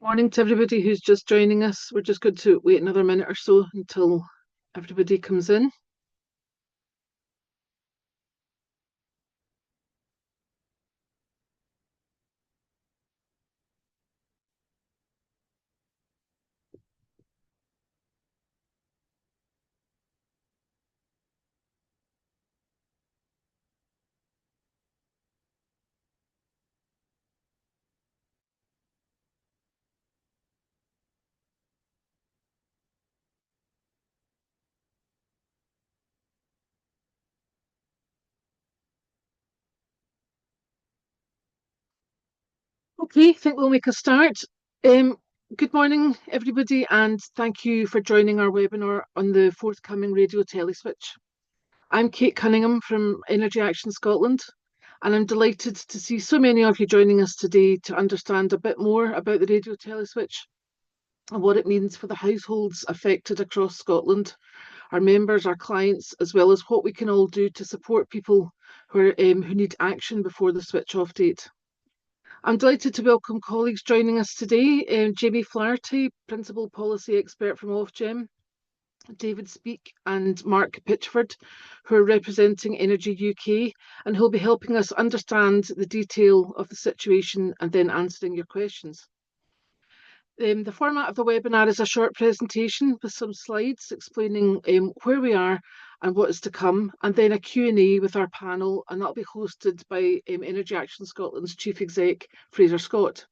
Morning to everybody who's just joining us. We're just going to wait another minute or so until everybody comes in. Okay, I think we'll make a start. Um, Good morning, everybody, and thank you for joining our webinar on the forthcoming Radio Teleswitch. I'm Kate Cunningham from Energy Action Scotland, and I'm delighted to see so many of you joining us today to understand a bit more about the Radio Teleswitch and what it means for the households affected across Scotland, our members, our clients, as well as what we can all do to support people who need action before the switch off date. I'm delighted to welcome colleagues joining us today. Jamie Flaherty, Principal Policy Expert from Ofgem, David Speake and Mark Pitchford, who are representing Energy UK, and who'll be helping us understand the detail of the situation and then answering your questions. The format of the webinar is a short presentation with some slides explaining where we are and what is to come, and then a Q&A with our panel, and that'll be hosted by Energy Action Scotland's Chief Exec, Frazer Scott.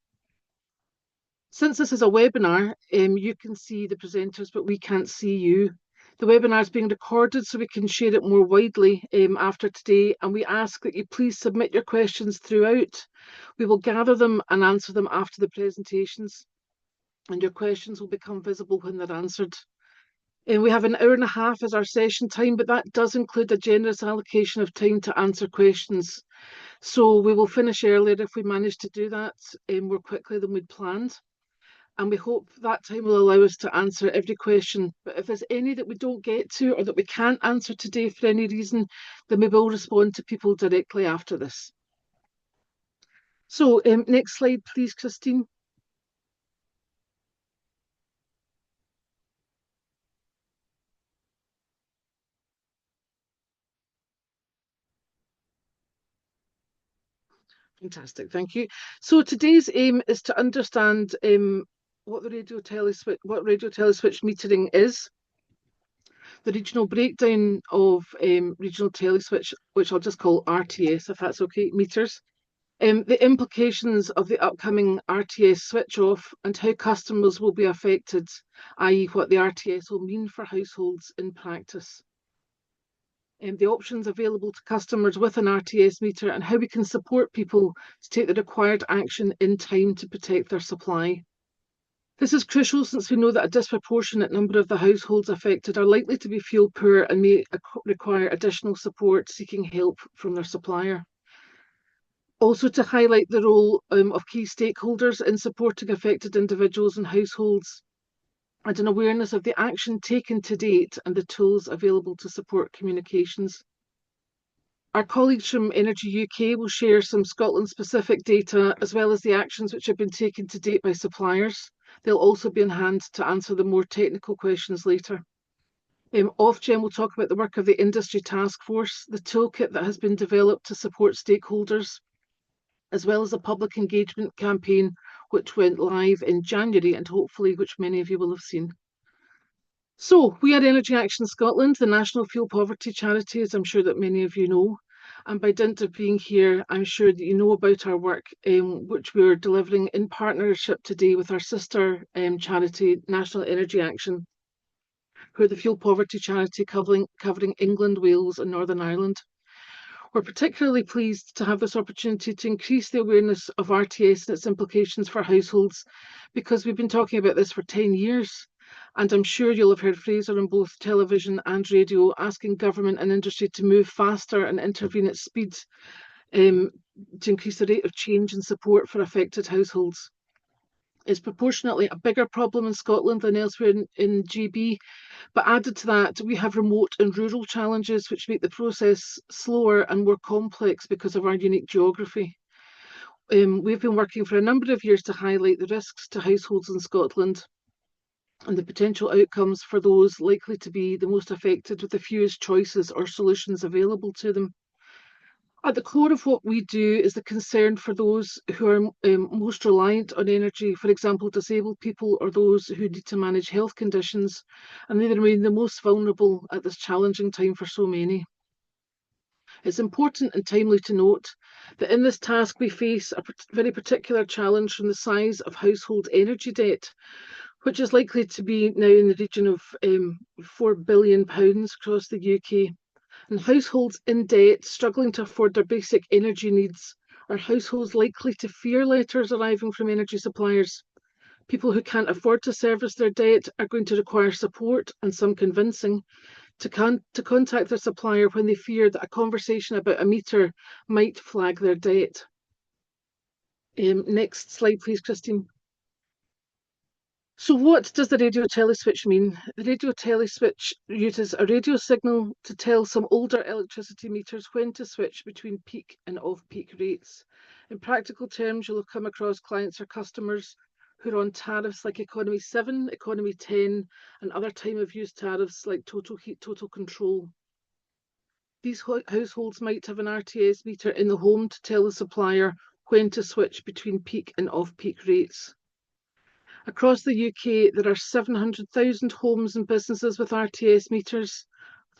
Since this is a webinar, you can see the presenters, but we can't see you. The webinar is being recorded so we can share it more widely after today, and we ask that you please submit your questions throughout. We will gather them and answer them after the presentations, and your questions will become visible when they're answered. We have an hour and a half as our session time, but that does include a generous allocation of time to answer questions. So we will finish earlier if we manage to do that more quickly than we'd planned. And we hope that time will allow us to answer every question. But if there's any that we don't get to or that we can't answer today for any reason, then we will respond to people directly after this. So next slide, please, Christine. Fantastic, thank you. So today's aim is to understand what Radio Teleswitch metering is, the regional breakdown of regional teleswitch, which I'll just call RTS, if that's okay, meters, the implications of the upcoming RTS switch off and how customers will be affected, i.e. what the RTS will mean for households in practice. The options available to customers with an RTS meter and how we can support people to take the required action in time to protect their supply. This is crucial since we know that a disproportionate number of the households affected are likely to be fuel poor and may require additional support seeking help from their supplier. Also to highlight the role of key stakeholders in supporting affected individuals and households, and an awareness of the action taken to date and the tools available to support communications. Our colleagues from Energy UK will share some Scotland-specific data as well as the actions which have been taken to date by suppliers. They'll also be on hand to answer the more technical questions later. Ofgem will talk about the work of the Industry Task Force, the toolkit that has been developed to support stakeholders, as well as a public engagement campaign which went live in January and hopefully which many of you will have seen. So we are Energy Action Scotland, the national fuel poverty charity, as I'm sure that many of you know. And by dint of being here, I'm sure that you know about our work, which we're delivering in partnership today with our sister charity, National Energy Action, who are the fuel poverty charity covering England, Wales and Northern Ireland. We're particularly pleased to have this opportunity to increase the awareness of RTS and its implications for households, because we've been talking about this for 10 years. And I'm sure you'll have heard Frazer on both television and radio asking government and industry to move faster and intervene at speed to increase the rate of change and support for affected households. It's proportionately a bigger problem in Scotland than elsewhere in GB, but added to that, we have remote and rural challenges which make the process slower and more complex because of our unique geography. we've been working for a number of years to highlight the risks to households in Scotland and the potential outcomes for those likely to be the most affected with the fewest choices or solutions available to them. At the core of what we do is the concern for those who are most reliant on energy, for example, disabled people or those who need to manage health conditions, and they remain the most vulnerable at this challenging time for so many. It's important and timely to note that in this task we face a very particular challenge from the size of household energy debt, which is likely to be now in the region of £4 billion across the UK. And households in debt struggling to afford their basic energy needs are households likely to fear letters arriving from energy suppliers. People who can't afford to service their debt are going to require support and some convincing to contact their supplier when they fear that a conversation about a meter might flag their debt. Next slide, please, Christine. So what does the radio teleswitch mean? The radio teleswitch uses a radio signal to tell some older electricity meters when to switch between peak and off-peak rates. In practical terms, you'll have come across clients or customers who are on tariffs like Economy 7, Economy 10, and other time of use tariffs like Total Heat, Total Control. These households might have an RTS meter in the home to tell the supplier when to switch between peak and off-peak rates. Across the UK, there are 700,000 homes and businesses with RTS meters,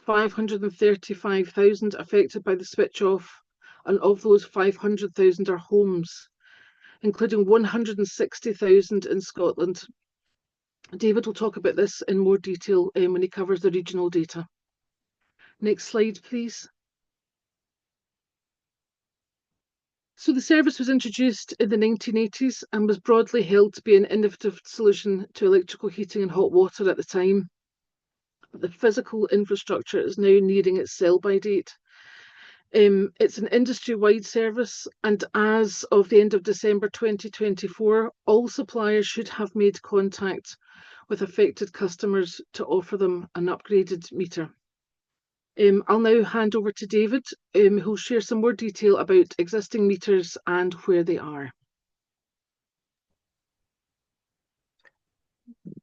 535,000 affected by the switch off, and of those 500,000 are homes, including 160,000 in Scotland. David will talk about this in more detail when he covers the regional data. Next slide, please. So the service was introduced in the 1980s and was broadly held to be an innovative solution to electrical heating and hot water at the time. But the physical infrastructure is now nearing its sell-by date. It's an industry-wide service, and as of the end of December 2024, all suppliers should have made contact with affected customers to offer them an upgraded meter. I'll now hand over to David, who'll share some more detail about existing meters and where they are.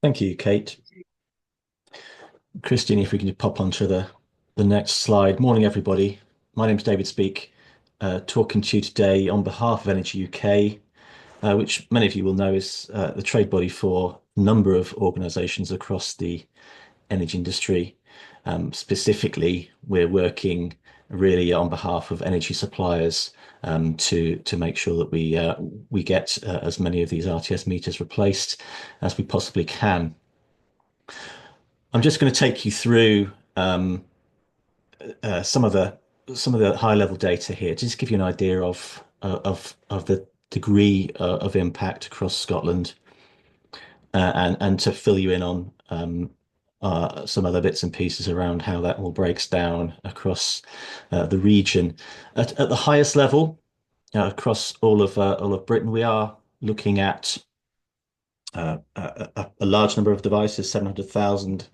Thank you, Kate. Christine, if we can pop onto the next slide. Morning, everybody. My name's David Speak, talking to you today on behalf of Energy UK, which many of you will know is the trade body for a number of organisations across the energy industry. Specifically, we're working really on behalf of energy suppliers to make sure that we get as many of these RTS meters replaced as we possibly can. I'm just going to take you through some of the high-level data here to just give you an idea of the degree of impact across Scotland, and to fill you in on some other bits and pieces around how that all breaks down across the region. At the highest level, across all of Britain, we are looking at a large number of devices, 700,000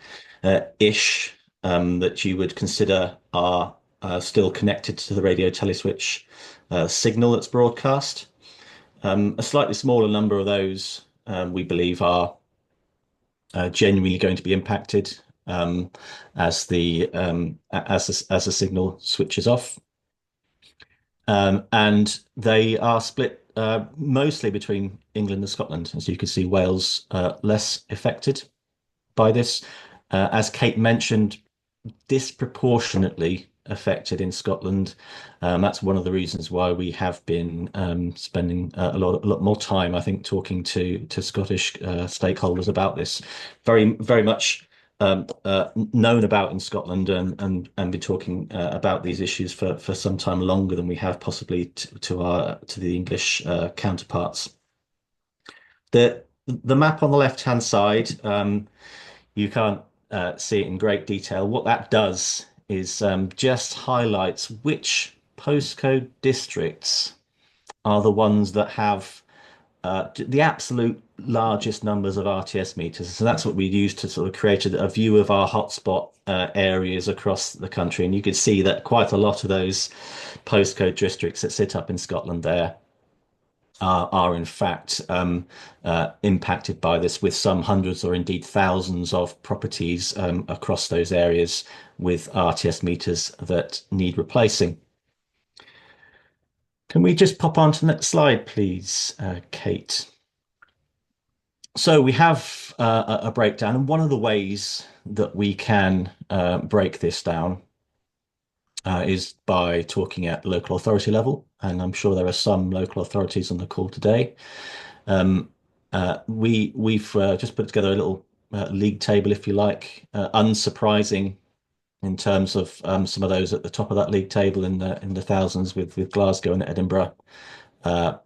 ish, that you would consider are still connected to the radio teleswitch signal that's broadcast. A slightly smaller number of those we believe are genuinely going to be impacted as the signal switches off, and they are split mostly between England and Scotland. As you can see, Wales less affected by this. As Kate mentioned, disproportionately affected in Scotland. That's one of the reasons why we have been spending a lot more time, I think, talking to Scottish stakeholders about this. Very much known about in Scotland, and been talking about these issues for some time longer than we have possibly to the English counterparts. The map on the left-hand side, you can't see it in great detail. What that does is just highlights which postcode districts are the ones that have the absolute largest numbers of RTS meters. So that's what we use to sort of create a view of our hotspot areas across the country. And you can see that quite a lot of those postcode districts that sit up in Scotland there are in fact impacted by this, with some hundreds or indeed thousands of properties across those areas with RTS meters that need replacing. Can we just pop on to the next slide, please, Kate? So we have a breakdown, and one of the ways that we can break this down is by talking at local authority level, and I'm sure there are some local authorities on the call today. We've just put together a little league table, if you like, unsurprising in terms of some of those at the top of that league table in the thousands, with Glasgow and Edinburgh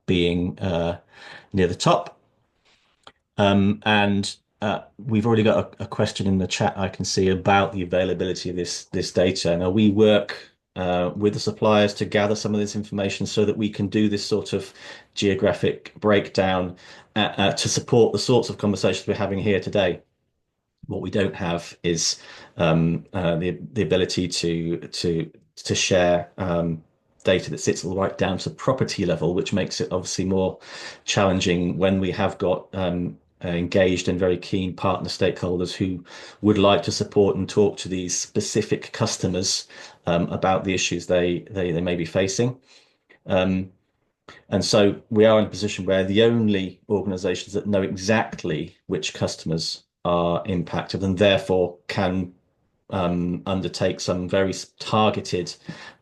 being near the top. And we've already got a question in the chat I can see about the availability of this data. Now, we work with the suppliers to gather some of this information so that we can do this sort of geographic breakdown to support the sorts of conversations we're having here today. What we don't have is the ability to share data that sits all right down to property level, which makes it obviously more challenging when we have got engaged and very keen partner stakeholders who would like to support and talk to these specific customers about the issues they may be facing. And so we are in a position where the only organizations that know exactly which customers are impacted and therefore can undertake some very targeted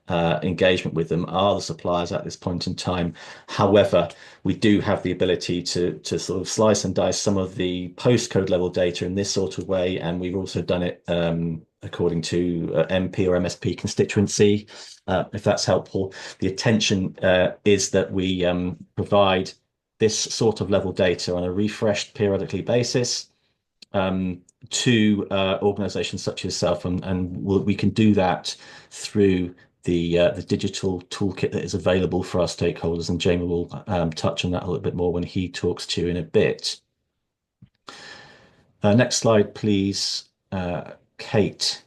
engagement with them are the suppliers at this point in time. However, we do have the ability to sort of slice and dice some of the postcode level data in this sort of way, and we've also done it according to MP or MSP constituency, if that's helpful. The intention is that we provide this sort of level data on a refreshed periodically basis to organizations such as yourself, and we can do that through the digital toolkit that is available for our stakeholders, and Jamie will touch on that a little bit more when he talks to you in a bit. Next slide, please, Kate.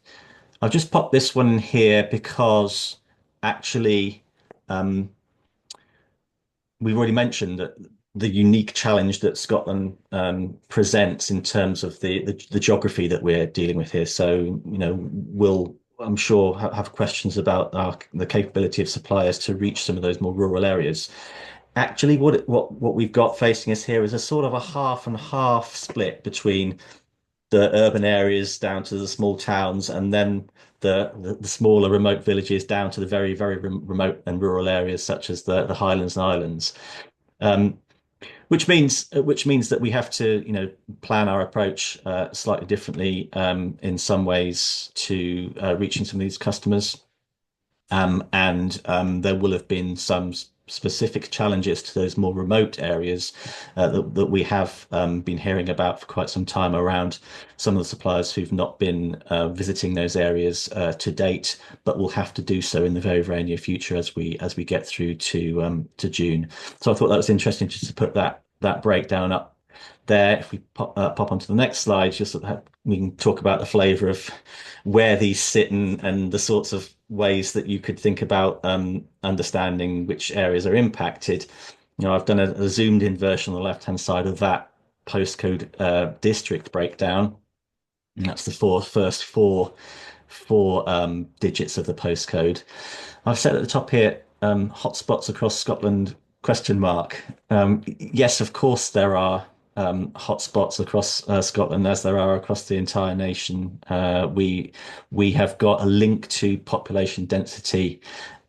I've just popped this one in here because actually we've already mentioned that the unique challenge that Scotland presents in terms of the geography that we're dealing with here. So, we'll, I'm sure, have questions about the capability of suppliers to reach some of those more rural areas. Actually, what we've got facing us here is a sort of a half and half split between the urban areas down to the small towns, and then the smaller remote villages down to the very, very remote and rural areas such as the Highlands and Islands. Which means that we have to, plan our approach slightly differently in some ways to reaching some of these customers. And there will have been some specific challenges to those more remote areas that we have been hearing about for quite some time around some of the suppliers who've not been visiting those areas to date, but will have to do so in the very, very near future as we get through to June. So I thought that was interesting just to put that breakdown up there. If we pop onto the next slide, just so that we can talk about the flavour of where these sit and the sorts of ways that you could think about understanding which areas are impacted. I've done a zoomed in version on the left-hand side of that postcode district breakdown, and that's the first four digits of the postcode. I've set at the top here hotspots across Scotland ? Yes, of course there are hotspots across Scotland, as there are across the entire nation. We have got a link to population density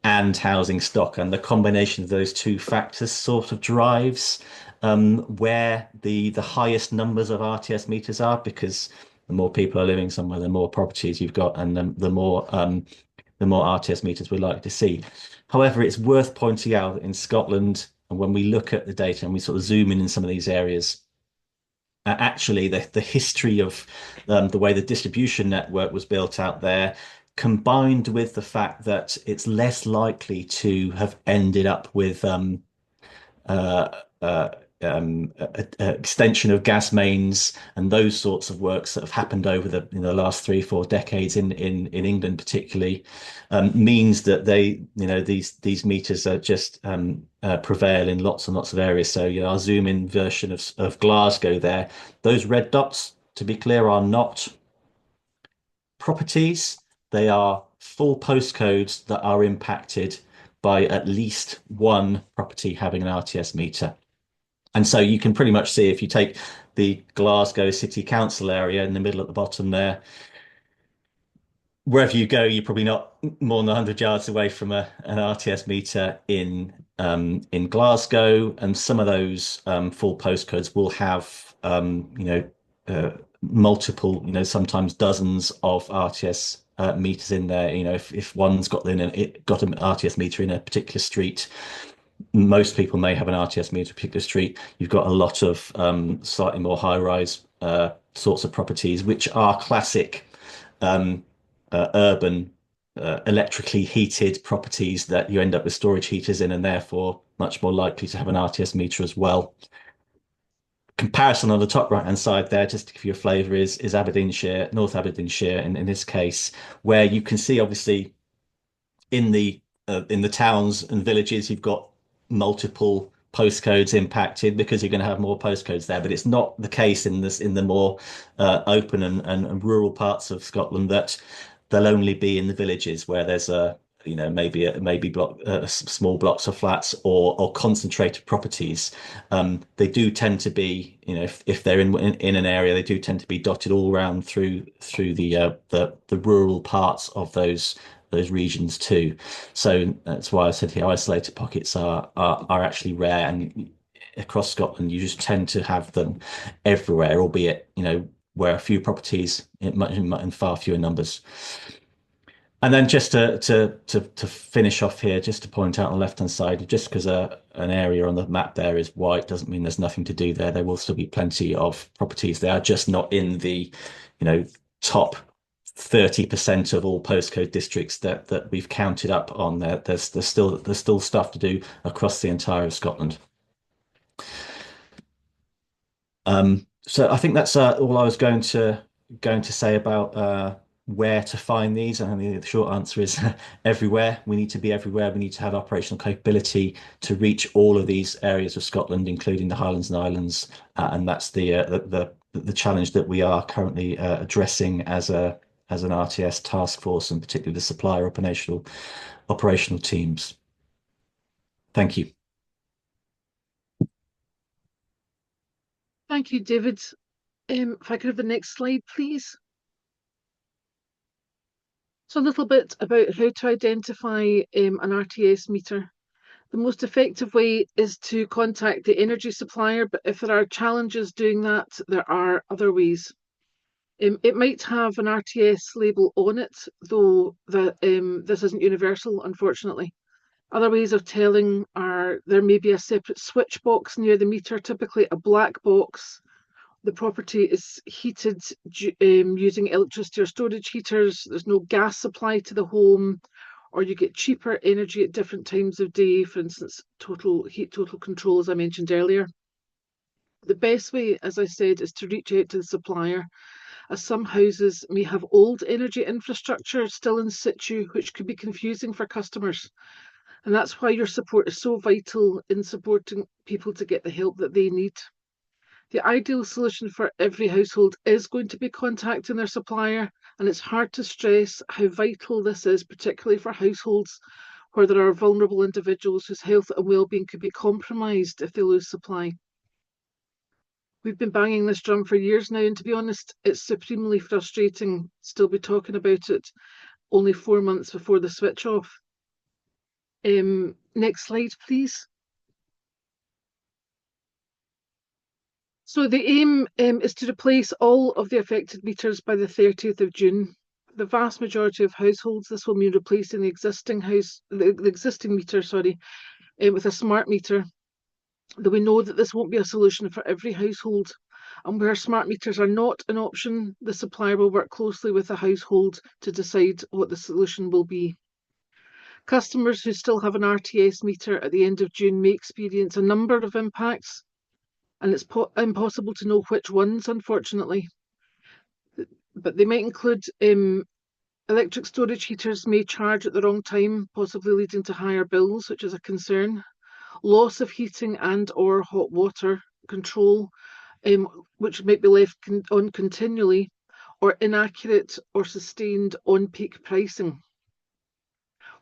and housing stock, and the combination of those two factors sort of drives where the highest numbers of RTS meters are, because the more people are living somewhere, the more properties you've got, and the more RTS meters we're likely to see. However, it's worth pointing out that in Scotland, and when we look at the data and we sort of zoom in some of these areas, actually the history of the way the distribution network was built out there, combined with the fact that it's less likely to have ended up with extension of gas mains and those sorts of works that have happened over the last 3 or 4 decades in England particularly, means that these meters are just prevail in lots and lots of areas. So our zoom in version of Glasgow there, those red dots, to be clear, are not properties. They are full postcodes that are impacted by at least one property having an RTS meter. And so you can pretty much see, if you take the Glasgow City Council area in the middle at the bottom there, wherever you go, you're probably not more than 100 yards away from an RTS meter in Glasgow. And some of those full postcodes will have multiple, sometimes dozens of RTS meters in there. If one's got an RTS meter in a particular street, most people may have an RTS meter in a particular street. You've got a lot of slightly more high-rise sorts of properties, which are classic urban electrically heated properties that you end up with storage heaters in, and therefore much more likely to have an RTS meter as well. Comparison on the top right hand side there, just to give you a flavour, is Aberdeenshire, North Aberdeenshire in this case, where you can see obviously in the towns and villages you've got multiple postcodes impacted because you're going to have more postcodes there. But it's not the case in the more open and rural parts of Scotland, that they'll only be in the villages where there's maybe small blocks of flats or concentrated properties. They do tend to be, if they're in an area, they do tend to be dotted all around through the rural parts of those regions too. So that's why I said here, isolated pockets are actually rare, and across Scotland you just tend to have them everywhere, albeit where a few properties in far fewer numbers. And then just to finish off here, just to point out on the left-hand side, just because an area on the map there is white doesn't mean there's nothing to do there. There will still be plenty of properties. They are just not in the top 30% of all postcode districts that we've counted up on there. There's still stuff to do across the entire of Scotland. So I think that's all I was going to say about where to find these. And the short answer is everywhere. We need to be everywhere. We need to have operational capability to reach all of these areas of Scotland, including the Highlands and Islands. And that's the challenge that we are currently addressing as an RTS task force, and particularly the supplier operational teams. Thank you. Thank you, David. If I could have the next slide, please. So a little bit about how to identify an RTS meter. The most effective way is to contact the energy supplier, but if there are challenges doing that, there are other ways. It might have an RTS label on it, though this isn't universal, unfortunately. Other ways of telling are there may be a separate switch box near the meter, typically a black box. The property is heated using electricity or storage heaters. There's no gas supply to the home, or you get cheaper energy at different times of day, for instance, total control, as I mentioned earlier. The best way, as I said, is to reach out to the supplier, as some houses may have old energy infrastructure still in situ, which could be confusing for customers. And that's why your support is so vital in supporting people to get the help that they need. The ideal solution for every household is going to be contacting their supplier, and it's hard to stress how vital this is, particularly for households where there are vulnerable individuals whose health and well-being could be compromised if they lose supply. We've been banging this drum for years now, and to be honest, it's supremely frustrating still be talking about it only 4 months before the switch off. Next slide, please. So the aim is to replace all of the affected meters by the 30th of June. The vast majority of households, this will mean replacing the existing meter, with a smart meter. Though we know that this won't be a solution for every household. And where smart meters are not an option, the supplier will work closely with the household to decide what the solution will be. Customers who still have an RTS meter at the end of June may experience a number of impacts. and it's impossible to know which ones, unfortunately. But they might include electric storage heaters may charge at the wrong time, possibly leading to higher bills, which is a concern. Loss of heating and or hot water control, which might be left on continually, or inaccurate or sustained on-peak pricing.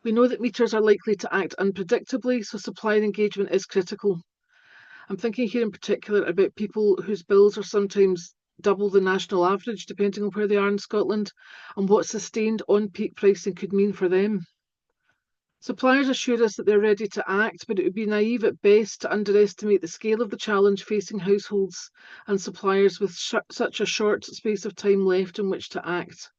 We know that meters are likely to act unpredictably, so supplier engagement is critical. I'm thinking here in particular about people whose bills are sometimes double the national average, depending on where they are in Scotland, and what sustained on-peak pricing could mean for them. Suppliers assure us that they're ready to act, but it would be naive at best to underestimate the scale of the challenge facing households and suppliers with such a short space of time left in which to act.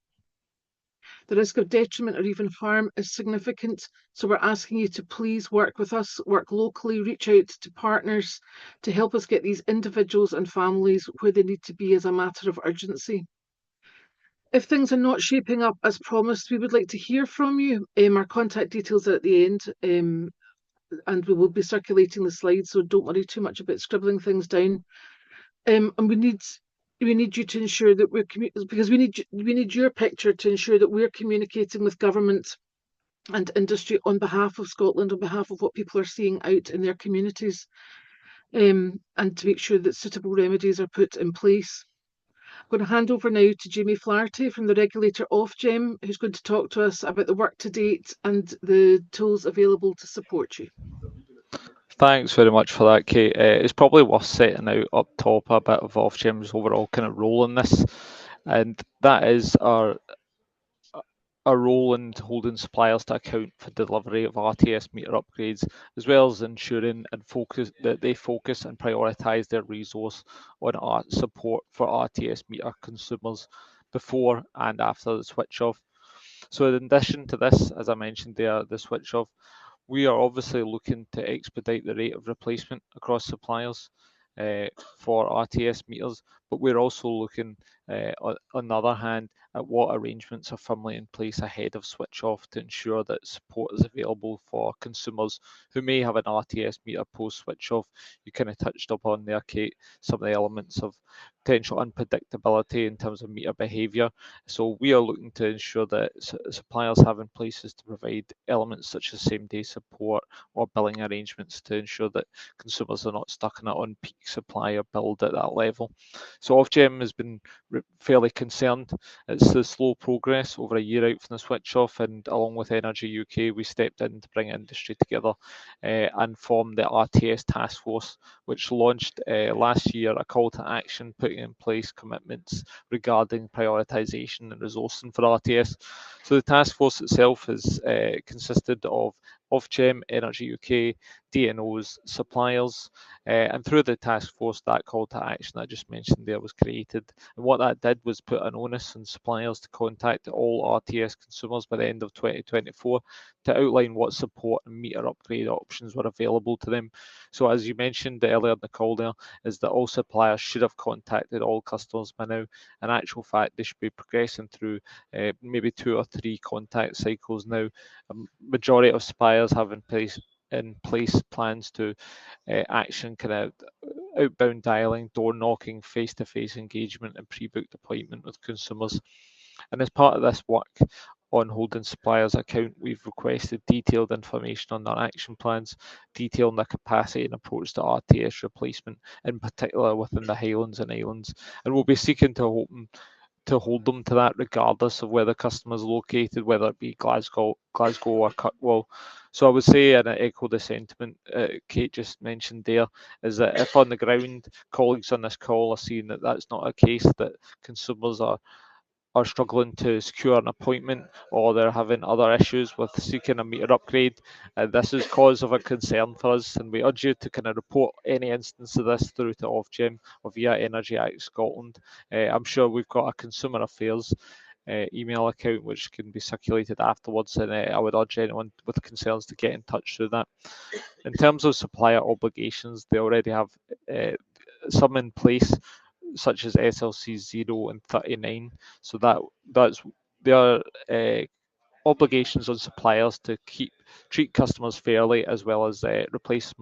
The risk of detriment or even harm is significant, so we're asking you to please work with us, work locally, reach out to partners to help us get these individuals and families where they need to be as a matter of urgency. If things are not shaping up as promised, we would like to hear from you. Our contact details are at the end, and we will be circulating the slides, so don't worry too much about scribbling things down. And we need you to ensure that because we need your picture to ensure that we're communicating with government and industry on behalf of Scotland, on behalf of what people are seeing out in their communities, and to make sure that suitable remedies are put in place. I'm going to hand over now to Jamie Flaherty from the regulator Ofgem, who's going to talk to us about the work to date and the tools available to support you. Thanks very much for that, Kate. It's probably worth setting out up top a bit of Ofgem's overall kind of role in this, and that is our role in holding suppliers to account for delivery of RTS meter upgrades, as well as ensuring that they focus and prioritise their resource on support for RTS meter consumers before and after the switch off. So in addition to this, as I mentioned there, the switch off, we are obviously looking to expedite the rate of replacement across suppliers for RTS meters, but we're also looking, on the other hand, at what arrangements are firmly in place ahead of switch off to ensure that support is available for consumers who may have an RTS meter post switch off. You kind of touched upon there, Kate, some of the elements of potential unpredictability in terms of meter behaviour. So we are looking to ensure that suppliers have in places to provide elements such as same-day support or billing arrangements to ensure that consumers are not stuck in an on-peak supply or build at that level. So Ofgem has been fairly concerned. It's the slow progress over a year out from the switch off, and along with Energy UK, we stepped in to bring industry together and form the RTS task force, which launched last year a call to action, putting in place commitments regarding prioritisation and resourcing for RTS. So the task force itself has consisted of Ofgem, Energy UK, DNOs, suppliers, and through the task force, that call to action I just mentioned there was created. And what that did was put an onus on suppliers to contact all RTS consumers by the end of 2024 to outline what support and meter upgrade options were available to them. So as you mentioned earlier in the call there, is that all suppliers should have contacted all customers by now. In actual fact, they should be progressing through maybe 2 or 3 contact cycles now. A majority of suppliers have in place plans to action kind of outbound dialing, door knocking, face-to-face engagement and pre-booked appointment with consumers. And as part of this work on holding suppliers account, we've requested detailed information on their action plans, detailing their capacity and approach to RTS replacement, in particular within the Highlands and Islands. And we'll be seeking to hold them to that regardless of where the customer is located, whether it be Glasgow or Kirkwall. So I would say, and I echo the sentiment Kate just mentioned there, is that if on the ground colleagues on this call are seeing that that's not a case, that consumers are struggling to secure an appointment or they're having other issues with seeking a meter upgrade, this is cause of a concern for us, and we urge you to kind of report any instance of this through to Ofgem or via Energy Act Scotland. I'm sure we've got a Consumer Affairs email account which can be circulated afterwards, and I would urge anyone with concerns to get in touch through that. In terms of supplier obligations, they already have some in place, such as SLC 0 and 39. So there are obligations on suppliers to treat customers fairly, as well as replace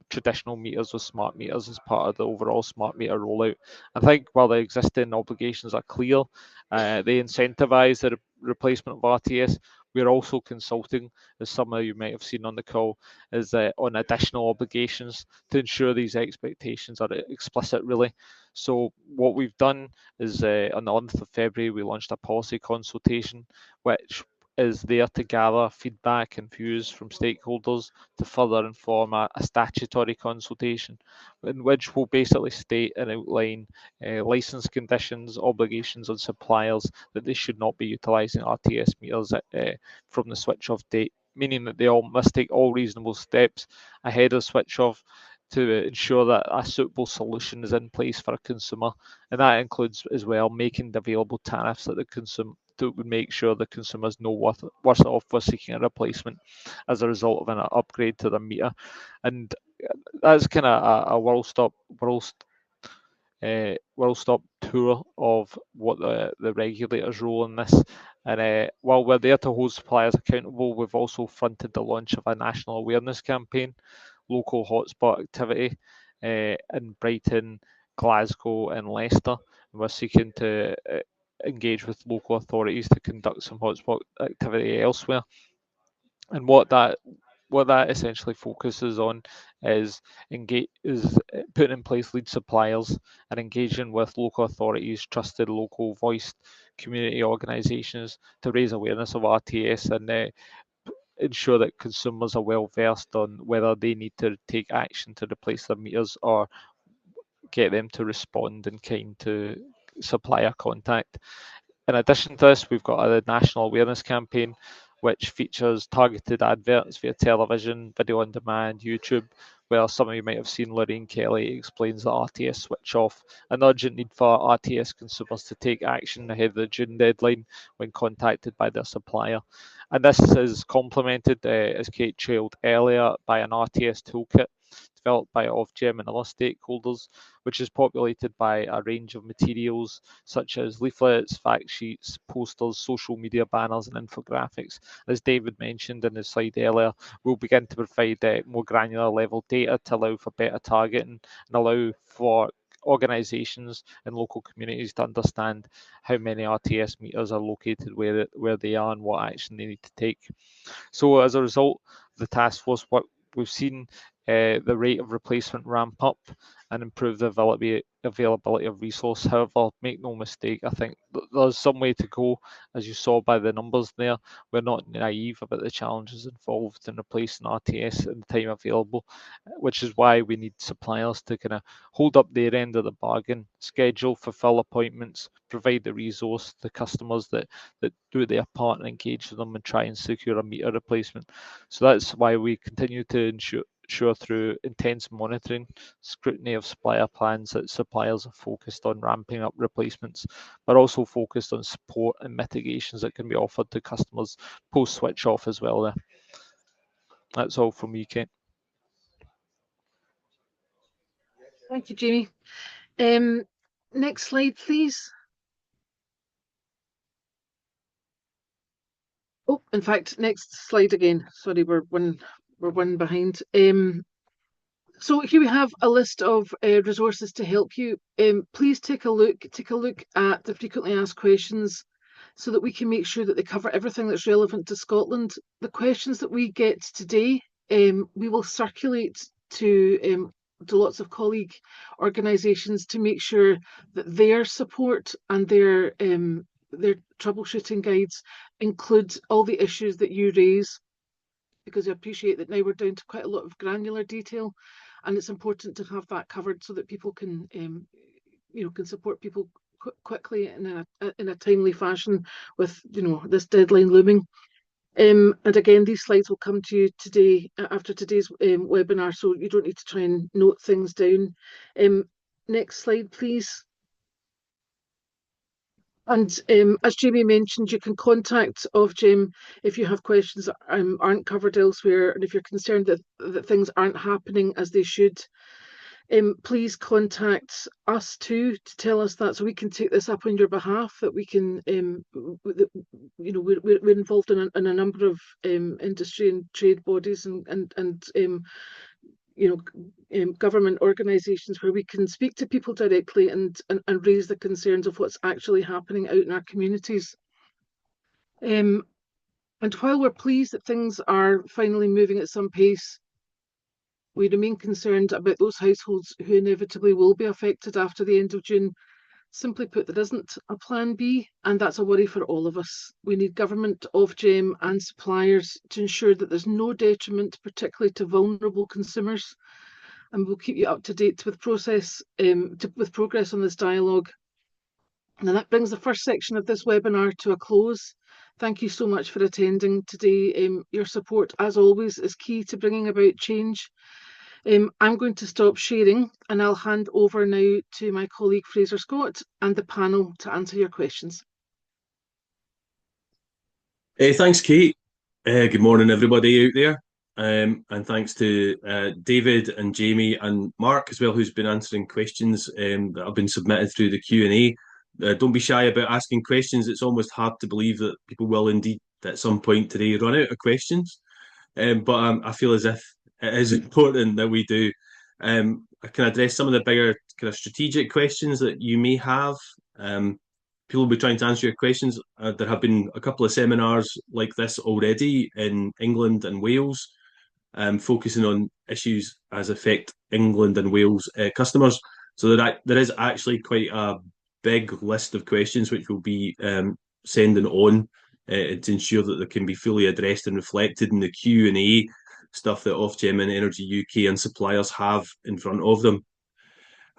traditional meters with smart meters as part of the overall smart meter rollout. I think while the existing obligations are clear, they incentivise the replacement of RTS. We're also consulting, as some of you might have seen on the call, is on additional obligations to ensure these expectations are explicit, really. So what we've done is on the 11th of February, we launched a policy consultation, which is there to gather feedback and views from stakeholders to further inform a statutory consultation, in which we'll basically state and outline licence conditions, obligations on suppliers that they should not be utilising RTS meters from the switch off date, meaning that they all must take all reasonable steps ahead of switch off to ensure that a suitable solution is in place for a consumer. And that includes as well making the available tariffs that the consumer to make sure the consumers know worse off for seeking a replacement as a result of an upgrade to their meter. And that's kind of a world stop tour of what the regulator's role in this. And while we're there to hold suppliers accountable, we've also fronted the launch of a national awareness campaign, local hotspot activity in Brighton, Glasgow and Leicester. And we're seeking to engage with local authorities to conduct some hotspot activity elsewhere. And what that essentially focuses on is putting in place lead suppliers and engaging with local authorities, trusted local voiced community organisations to raise awareness of RTS and ensure that consumers are well versed on whether they need to take action to replace their meters or get them to respond in kind to supplier contact. In addition to this, we've got a national awareness campaign which features targeted adverts via television, video on demand, YouTube, where some of you might have seen Lorraine Kelly explains the RTS switch off, an urgent need for RTS consumers to take action ahead of the June deadline when contacted by their supplier. And this is complemented, as Kate trailed earlier, by an RTS toolkit developed by Ofgem and other stakeholders, which is populated by a range of materials such as leaflets, fact sheets, posters, social media banners, and infographics. As David mentioned in his slide earlier, we'll begin to provide more granular level data to allow for better targeting and allow for organisations and local communities to understand how many RTS meters are located where they are and what action they need to take. So as a result of the task force work, we've seen the rate of replacement ramp up and improve the availability of resource. However, make no mistake, I think there's some way to go. As you saw by the numbers there, we're not naive about the challenges involved in replacing RTS in the time available, which is why we need suppliers to kind of hold up their end of the bargain, schedule, fulfill appointments, provide the resource to customers that do their part and engage with them and try and secure a meter replacement. So that's why we continue to ensure through intense monitoring, scrutiny of supplier plans that suppliers are focused on ramping up replacements, but also focused on support and mitigations that can be offered to customers post switch off as well there. That's all from me, Kate. Thank you, Jamie. Next slide, please. Oh, in fact, next slide again. Sorry, we're one behind. So here we have a list of resources to help you. Please take a look at the frequently asked questions so that we can make sure that they cover everything that's relevant to Scotland. The questions that we get today, we will circulate to lots of colleague organisations to make sure that their support and their troubleshooting guides include all the issues that you raise, because I appreciate that now we're down to quite a lot of granular detail, and it's important to have that covered so that people can can support people quickly in a timely fashion with this deadline looming. And again, these slides will come to you today after today's webinar, so you don't need to try and note things down. Next slide, please. And as Jamie mentioned, you can contact Ofgem if you have questions that aren't covered elsewhere, and if you're concerned that things aren't happening as they should. Please contact us too to tell us that, so we can take this up on your behalf. That we can, we're involved in a number of industry and trade bodies and government organisations where we can speak to people directly and raise the concerns of what's actually happening out in our communities. And while we're pleased that things are finally moving at some pace, we remain concerned about those households who inevitably will be affected after the end of June. Simply put, there isn't a plan B, and that's a worry for all of us. We need government, Ofgem and suppliers to ensure that there's no detriment, particularly to vulnerable consumers, and we'll keep you up to date with progress on this dialogue. And that brings the first section of this webinar to a close. Thank you so much for attending today. Your support, as always, is key to bringing about change. I'm going to stop sharing and I'll hand over now to my colleague Fraser Scott and the panel to answer your questions. Thanks, Kate. Good morning, everybody out there. And thanks to David and Jamie and Mark as well, who's been answering questions that have been submitted through the Q&A. Don't be shy about asking questions. It's almost hard to believe that people will indeed at some point today run out of questions. But I feel as if it is important that we do. I can address some of the bigger kind of strategic questions that you may have. People will be trying to answer your questions. There have been a couple of seminars like this already in England and Wales, focusing on issues as affect England and Wales customers. So there is actually quite a big list of questions which we'll be sending on to ensure that they can be fully addressed and reflected in the Q&A stuff that Ofgem and Energy UK and suppliers have in front of them.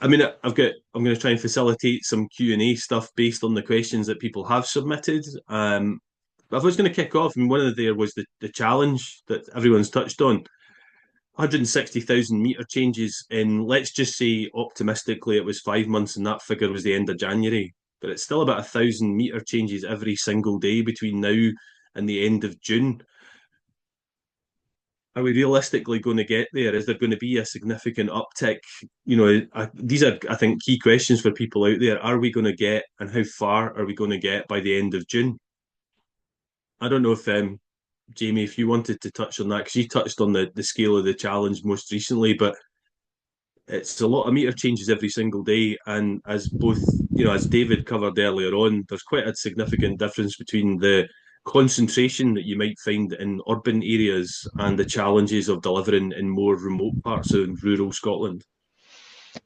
I mean, I'm going to try and facilitate some Q&A stuff based on the questions that people have submitted. But if I was going to kick off, and one of there was the challenge that everyone's touched on. 160,000 metre changes in, let's just say optimistically, it was 5 months and that figure was the end of January. But it's still about 1,000 metre changes every single day between now and the end of June. Are we realistically going to get there? Is there going to be a significant uptick? These are, I think, key questions for people out there. Are we going to get, and how far are we going to get by the end of June? I don't know if, Jamie, if you wanted to touch on that, because you touched on the scale of the challenge most recently, but it's a lot of metre changes every single day. And as David covered earlier on, there's quite a significant difference between the concentration that you might find in urban areas and the challenges of delivering in more remote parts of rural Scotland.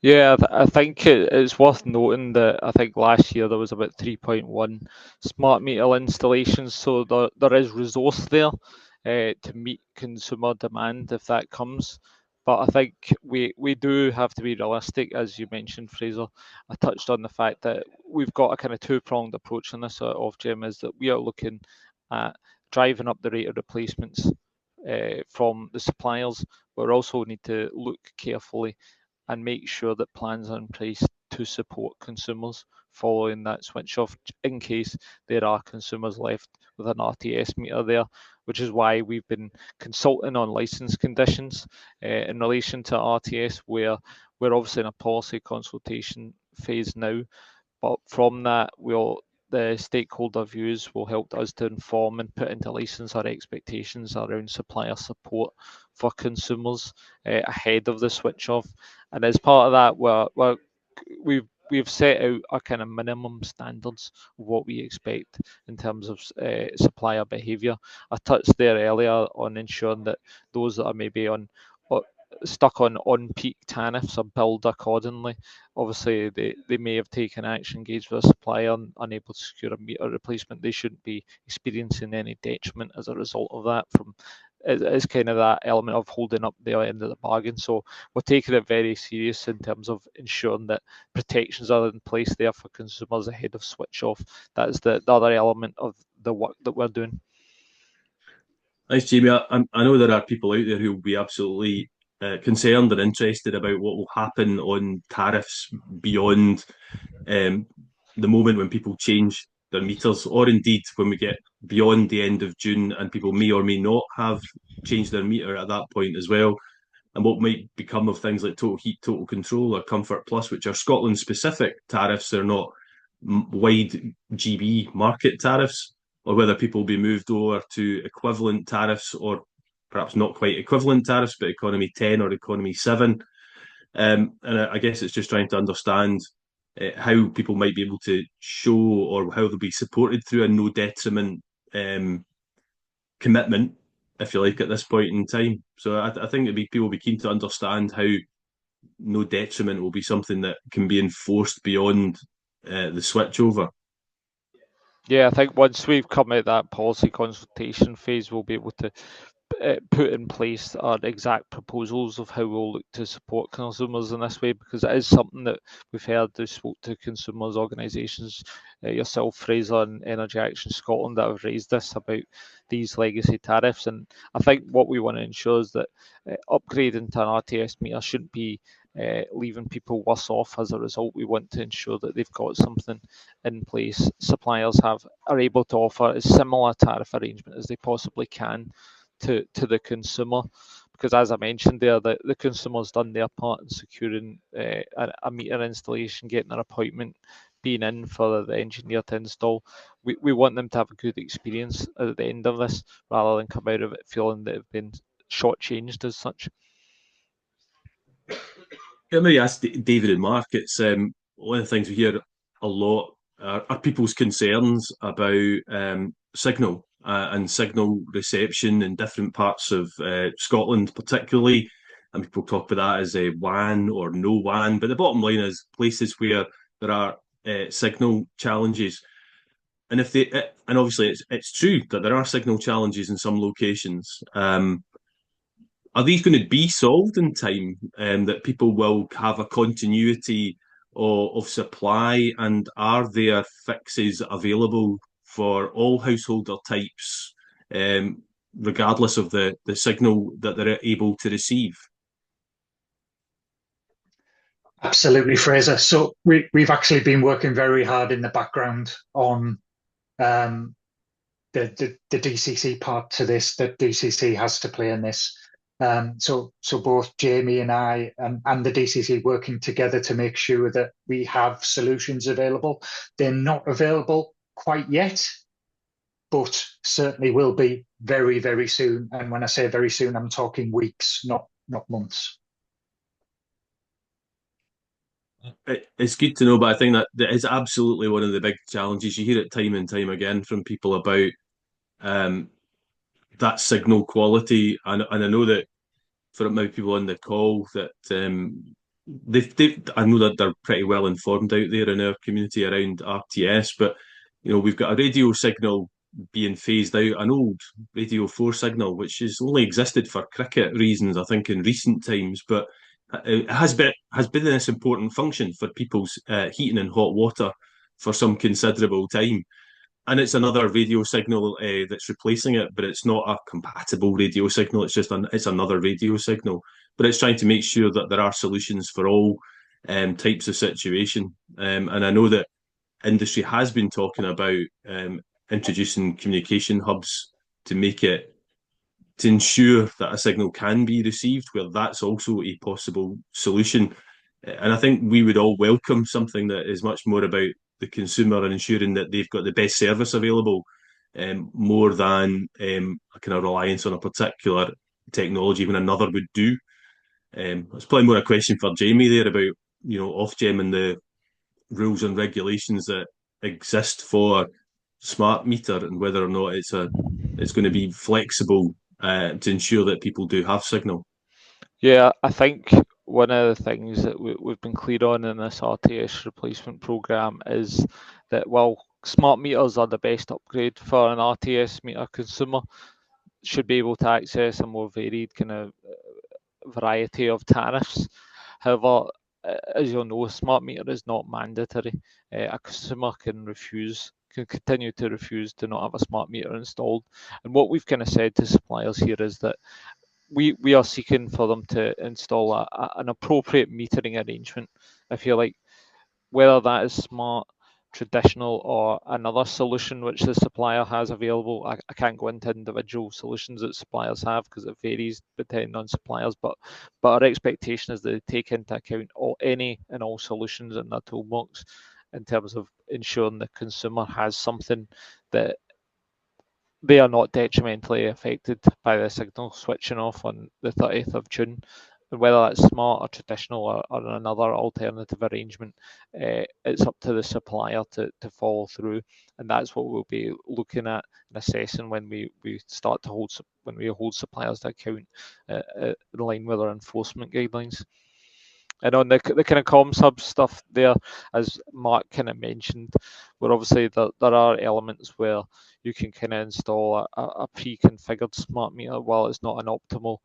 Yeah, I think it's worth noting that I think last year there was about 3.1 smart meter installations, so there is resource there to meet consumer demand if that comes. But I think we do have to be realistic, as you mentioned, Fraser. I touched on the fact that we've got a kind of two-pronged approach on this at Ofgem, is that we are looking at driving up the rate of replacements from the suppliers, but we also need to look carefully and make sure that plans are in place to support consumers following that switch off, in case there are consumers left with an RTS meter there, which is why we've been consulting on licence conditions in relation to RTS, where we're obviously in a policy consultation phase now, but from that the stakeholder views will help us to inform and put into licence our expectations around supplier support for consumers ahead of the switch off. And as part of that, we've set out our kind of minimum standards of what we expect in terms of supplier behaviour. I touched there earlier on ensuring that those that are maybe stuck on peak tariffs are billed accordingly. Obviously, they may have taken action, engaged with a supplier, unable to secure a meter replacement. They shouldn't be experiencing any detriment as a result of that. It's kind of that element of holding up the end of the bargain. So we're taking it very serious in terms of ensuring that protections are in place there for consumers ahead of switch off. That is the other element of the work that we're doing. Thanks, Jamie. I know there are people out there who will be absolutely concerned and interested about what will happen on tariffs beyond the moment when people change their meters, or indeed when we get beyond the end of June and people may or may not have changed their meter at that point as well, and what might become of things like Total Heat, Total Control or Comfort Plus, which are Scotland specific tariffs. They're not wide GB market tariffs, or whether people will be moved over to equivalent tariffs or perhaps not quite equivalent tariffs, but economy 10 or economy 7. And I guess it's just trying to understand how people might be able to show, or how they'll be supported through a no detriment commitment, if you like, at this point in time. So I think people will be keen to understand how no detriment will be something that can be enforced beyond the switchover. Yeah, I think once we've come out that policy consultation phase, we'll be able to put in place our exact proposals of how we'll look to support consumers in this way, because it is something that we've heard. We spoke to consumers organisations, yourself, Frazer, and Energy Action Scotland, that have raised this about these legacy tariffs. And I think what we want to ensure is that upgrading to an RTS meter shouldn't be leaving people worse off as a result. We want to ensure that they've got something in place. Suppliers are able to offer a similar tariff arrangement as they possibly can to the consumer, because as I mentioned there, the consumer's done their part in securing a meter installation, getting an appointment, being in for the engineer to install. We want them to have a good experience at the end of this, rather than come out of it feeling that they've been shortchanged as such. Yeah, maybe ask David and Mark. It's one of the things we hear a lot are people's concerns about signal and signal reception in different parts of Scotland, particularly. And people talk about that as a WAN or no WAN. But the bottom line is places where there are signal challenges. And and obviously it's true that there are signal challenges in some locations. Are these going to be solved in time, that people will have a continuity of supply, and are there fixes available for all householder types, regardless of the signal that they're able to receive? Absolutely, Fraser. So we've actually been working very hard in the background on the DCC part to this, that DCC has to play in this. So both Jamie and I and the DCC working together to make sure that we have solutions available. They're not available quite yet, but certainly will be very, very soon. And when I say very soon, I'm talking weeks, not months. It's good to know, but I think that is absolutely one of the big challenges. You hear it time and time again from people about that signal quality, and I know that for maybe people on the call that I know that they're pretty well informed out there in our community around RTS, but we've got a radio signal being phased out, an old Radio 4 signal, which has only existed for cricket reasons, I think, in recent times, but it has been this important function for people's heating and hot water for some considerable time. And it's another radio signal that's replacing it, but it's not a compatible radio signal. It's just it's another radio signal. But it's trying to make sure that there are solutions for all types of situation. And I know that industry has been talking about introducing communication hubs to ensure that a signal can be received, where that's also a possible solution. And I think we would all welcome something that is much more about the consumer and ensuring that they've got the best service available, more than a kind of reliance on a particular technology when another would do. It's probably more a question for Jamie there about Ofgem and the rules and regulations that exist for smart meter, and whether or not it's going to be flexible to ensure that people do have signal. Yeah, I think one of the things that we've been clear on in this RTS replacement programme is that while smart meters are the best upgrade for an RTS meter, consumer should be able to access a more varied kind of variety of tariffs. However, as you'll know, a smart meter is not mandatory. A consumer can continue to refuse to not have a smart meter installed. And what we've kind of said to suppliers here is that we are seeking for them to install an appropriate metering arrangement, if you like, whether that is smart, traditional, or another solution which the supplier has available. I can't go into individual solutions that suppliers have because it varies depending on suppliers, but our expectation is that they take into account any and all solutions in their toolbox in terms of ensuring the consumer has something that they are not detrimentally affected by the signal switching off on the 30th of June. Whether that's smart or traditional or another alternative arrangement, it's up to the supplier to follow through, and that's what we'll be looking at and assessing when we start to hold suppliers to account in line with our enforcement guidelines. And on the kind of comm sub stuff there, as Mark kind of mentioned, where obviously there are elements where you can kind of install a pre-configured smart meter while it's not an optimal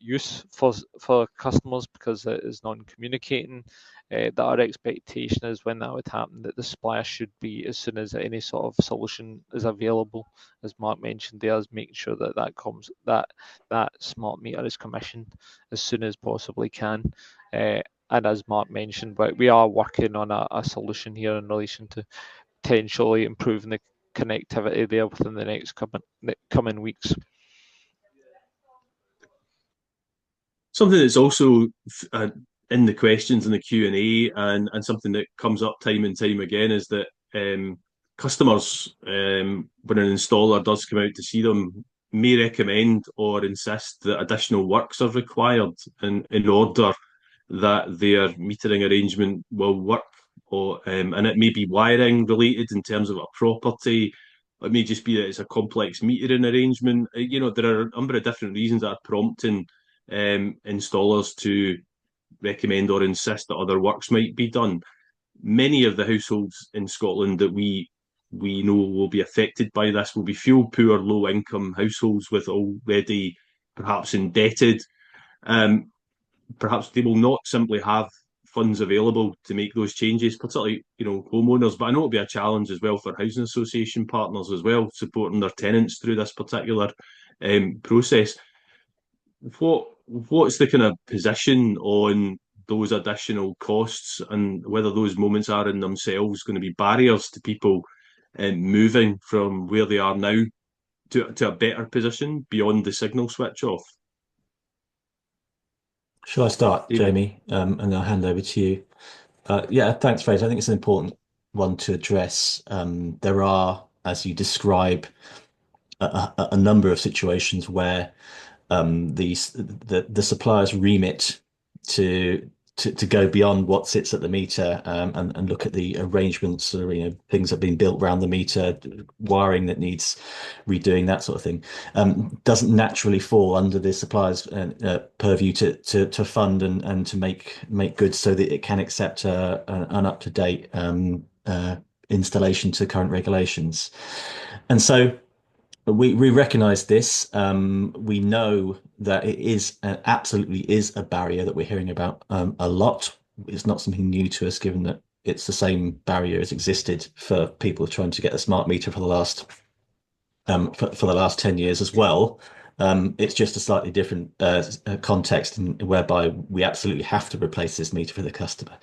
use for customers because it is non-communicating. That our expectation is when that would happen, that the supplier should be, as soon as any sort of solution is available, as Mark mentioned there, is making sure that smart meter is commissioned as soon as possibly can. And as Mark mentioned, we are working on a solution here in relation to potentially improving the connectivity there within the next coming weeks. Something that's also in the questions in the Q&A and something that comes up time and time again is that customers, when an installer does come out to see them, may recommend or insist that additional works are required in order that their metering arrangement will work, and it may be wiring related in terms of a property. It may just be that it's a complex metering arrangement. There are a number of different reasons that are prompting installers to recommend or insist that other works might be done. Many of the households in Scotland that we know will be affected by this will be fuel poor, low income households with already perhaps indebted. Perhaps they will not simply have funds available to make those changes, particularly homeowners. But I know it'll be a challenge as well for housing association partners as well, supporting their tenants through this particular process. What's the kind of position on those additional costs and whether those moments are in themselves going to be barriers to people moving from where they are now to a better position beyond the signal switch off? Shall I start, Jamie, and I'll hand over to you? Yeah, thanks, Fraser. I think it's an important one to address. There are, as you describe, a number of situations where the supplier's remit to go beyond what sits at the meter and look at the arrangements, things that have been built around the meter, wiring that needs redoing, that sort of thing, doesn't naturally fall under the supplier's purview to fund and to make good so that it can accept an up-to-date installation to current regulations. And so we recognise this. We know that it is absolutely is a barrier that we're hearing about a lot. It's not something new to us, given that it's the same barrier as existed for people trying to get a smart meter for the last 10 years as well. It's just a slightly different context whereby we absolutely have to replace this meter for the customer.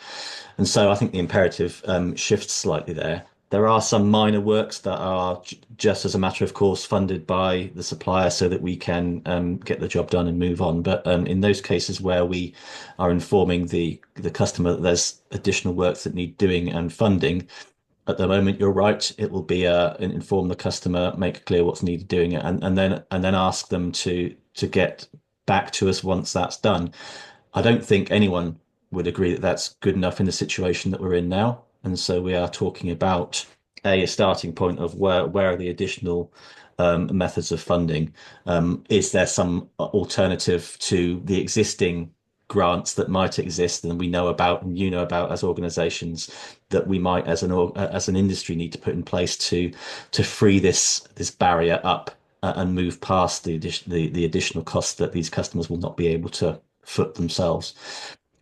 And so I think the imperative shifts slightly there. There are some minor works that are just as a matter of course funded by the supplier so that we can get the job done and move on. But in those cases where we are informing the customer that there's additional works that need doing and funding, at the moment, you're right, it will be inform the customer, make clear what's needed doing it, and then ask them to get back to us once that's done. I don't think anyone would agree that that's good enough in the situation that we're in now. And so we are talking about a starting point of where are the additional methods of funding? Is there some alternative to the existing grants that might exist and we know about and you know about as organizations that we might as an industry need to put in place to free this barrier up and move past the additional costs that these customers will not be able to foot themselves?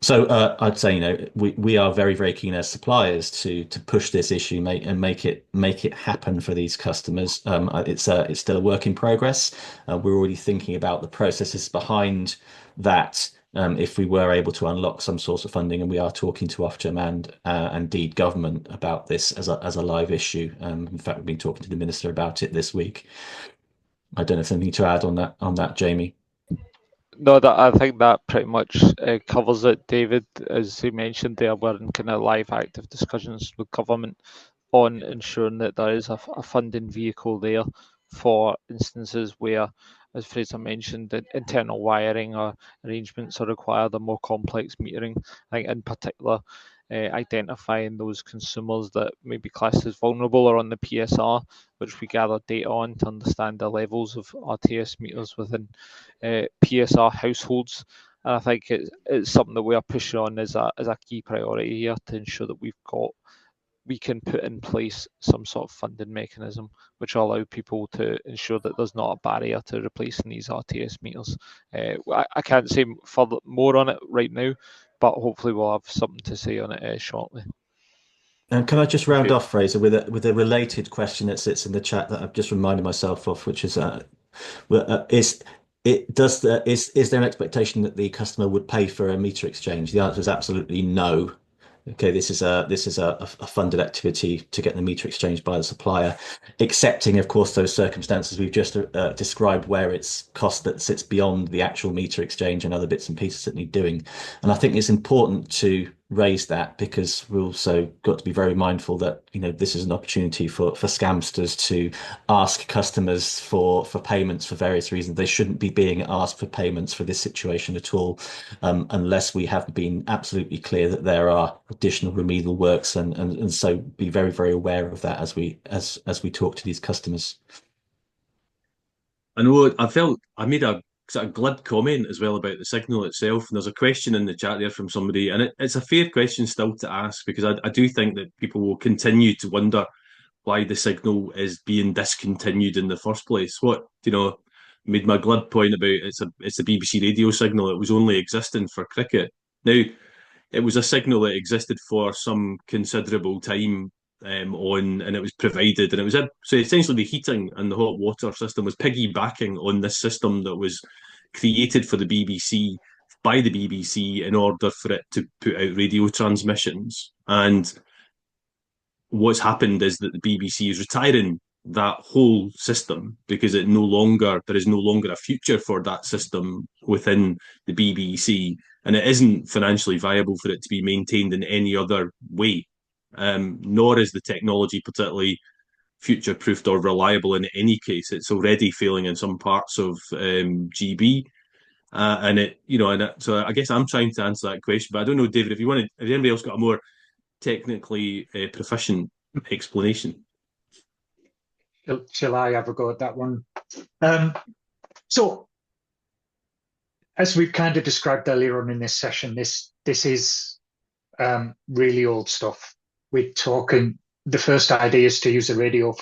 So I'd say, we are very, very keen as suppliers to push this issue and make it happen for these customers. It's still a work in progress. We're already thinking about the processes behind that. If we were able to unlock some source of funding, and we are talking to Ofgem and indeed government about this as a live issue. In fact, we've been talking to the minister about it this week. I don't know if there's anything to add on that, Jamie. No, I think that pretty much covers it, David. As he mentioned there, we're in kind of live active discussions with government on ensuring that there is a funding vehicle there for instances where, as Fraser mentioned, the internal wiring or arrangements are required, or more complex metering. I think in particular, identifying those consumers that may be classed as vulnerable or on the PSR, which we gather data on to understand the levels of RTS meters within PSR households. And I think it's something that we are pushing on as a key priority here to ensure that we can put in place some sort of funding mechanism which will allow people to ensure that there's not a barrier to replacing these RTS meters. I can't say further more on it right now, but hopefully we'll have something to say on it shortly. And can I just round off, Fraser, with a related question that sits in the chat that I've just reminded myself of, which is is there an expectation that the customer would pay for a meter exchange? The answer is absolutely no. Okay, this is a funded activity to get the meter exchanged by the supplier, excepting, of course, those circumstances we've just described where it's cost that sits beyond the actual meter exchange and other bits and pieces that need doing. And I think it's important to raise that because we've also got to be very mindful that this is an opportunity for scamsters to ask customers for payments for various reasons. They shouldn't be being asked for payments for this situation at all, unless we have been absolutely clear that there are additional remedial works, and so be very, very aware of that as we talk to these customers. I know I made a sort of glib comment as well about the signal itself, and there's a question in the chat there from somebody, and it's a fair question still to ask, because I do think that people will continue to wonder why the signal is being discontinued in the first place. Made my glib point about it's a BBC radio signal. It was only existing for cricket. Now, it was a signal that existed for some considerable time and it was provided, and it was so essentially the heating and the hot water system was piggybacking on this system that was created for the BBC by the BBC in order for it to put out radio transmissions. And what's happened is that the BBC is retiring that whole system because there is no longer a future for that system within the BBC, and it isn't financially viable for it to be maintained in any other way. Nor is the technology particularly future-proofed or reliable in any case. It's already failing in some parts of GB, so I guess I'm trying to answer that question. But I don't know, David, if anybody else got a more technically proficient explanation. Shall I have a go at that one? So, as we've kind of described earlier on in this session, this is really old stuff. We're talking, the first ideas to use a radio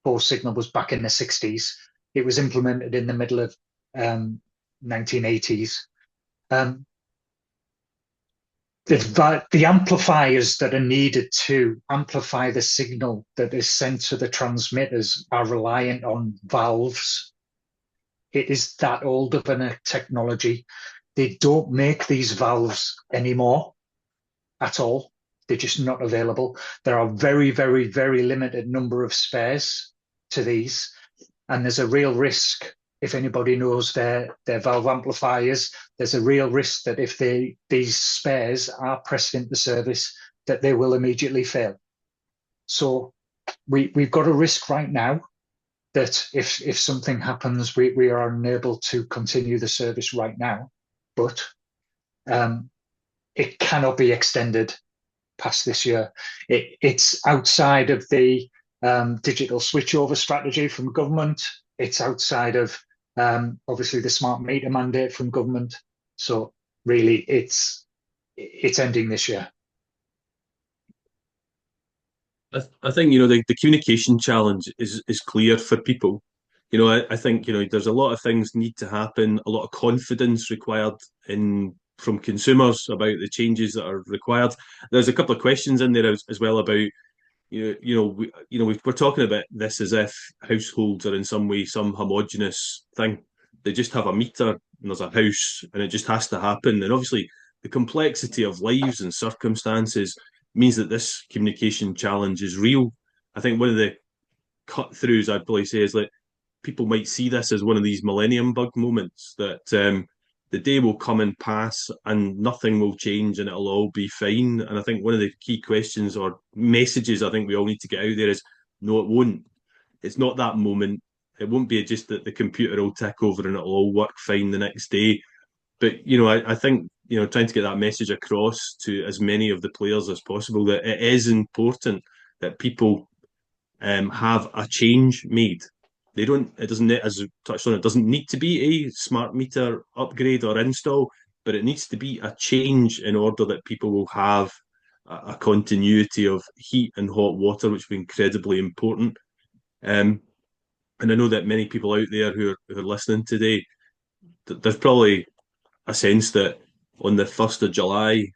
for signal was back in the 60s. It was implemented in the middle of 1980s. The amplifiers that are needed to amplify the signal that is sent to the transmitters are reliant on valves. It is that old of a technology. They don't make these valves anymore at all. They're just not available. There are very, very, very limited number of spares to these. And there's a real risk, if anybody knows their valve amplifiers, there's a real risk that if these spares are pressed into service, that they will immediately fail. So we've got a risk right now that if something happens, we are unable to continue the service right now, but it cannot be extended past this year. It's outside of the digital switchover strategy from government. It's outside of obviously the smart meter mandate from government. So really, it's ending this year. I think the communication challenge is clear for people. I think there's a lot of things need to happen, a lot of confidence required from consumers about the changes that are required. There's a couple of questions in there as well about we're talking about this as if households are in some way some homogenous thing. They just have a meter and there's a house and it just has to happen. And obviously the complexity of lives and circumstances means that this communication challenge is real. I think one of the cut-throughs I'd probably say is people might see this as one of these millennium bug moments, that the day will come and pass and nothing will change and it'll all be fine. And I think one of the key questions or messages I think we all need to get out there is, no, it won't. It's not that moment. It won't be just that the computer will tick over and it'll all work fine the next day. But, you know, I think, you know, trying to get that message across to as many of the players as possible that it is important that people have a change made. They don't, it doesn't, as touched on, it doesn't need to be a smart meter upgrade or install, but it needs to be a change in order that people will have a continuity of heat and hot water, which will be incredibly important. And I know that many people out there who are listening today, there's probably a sense that on the 1st of July,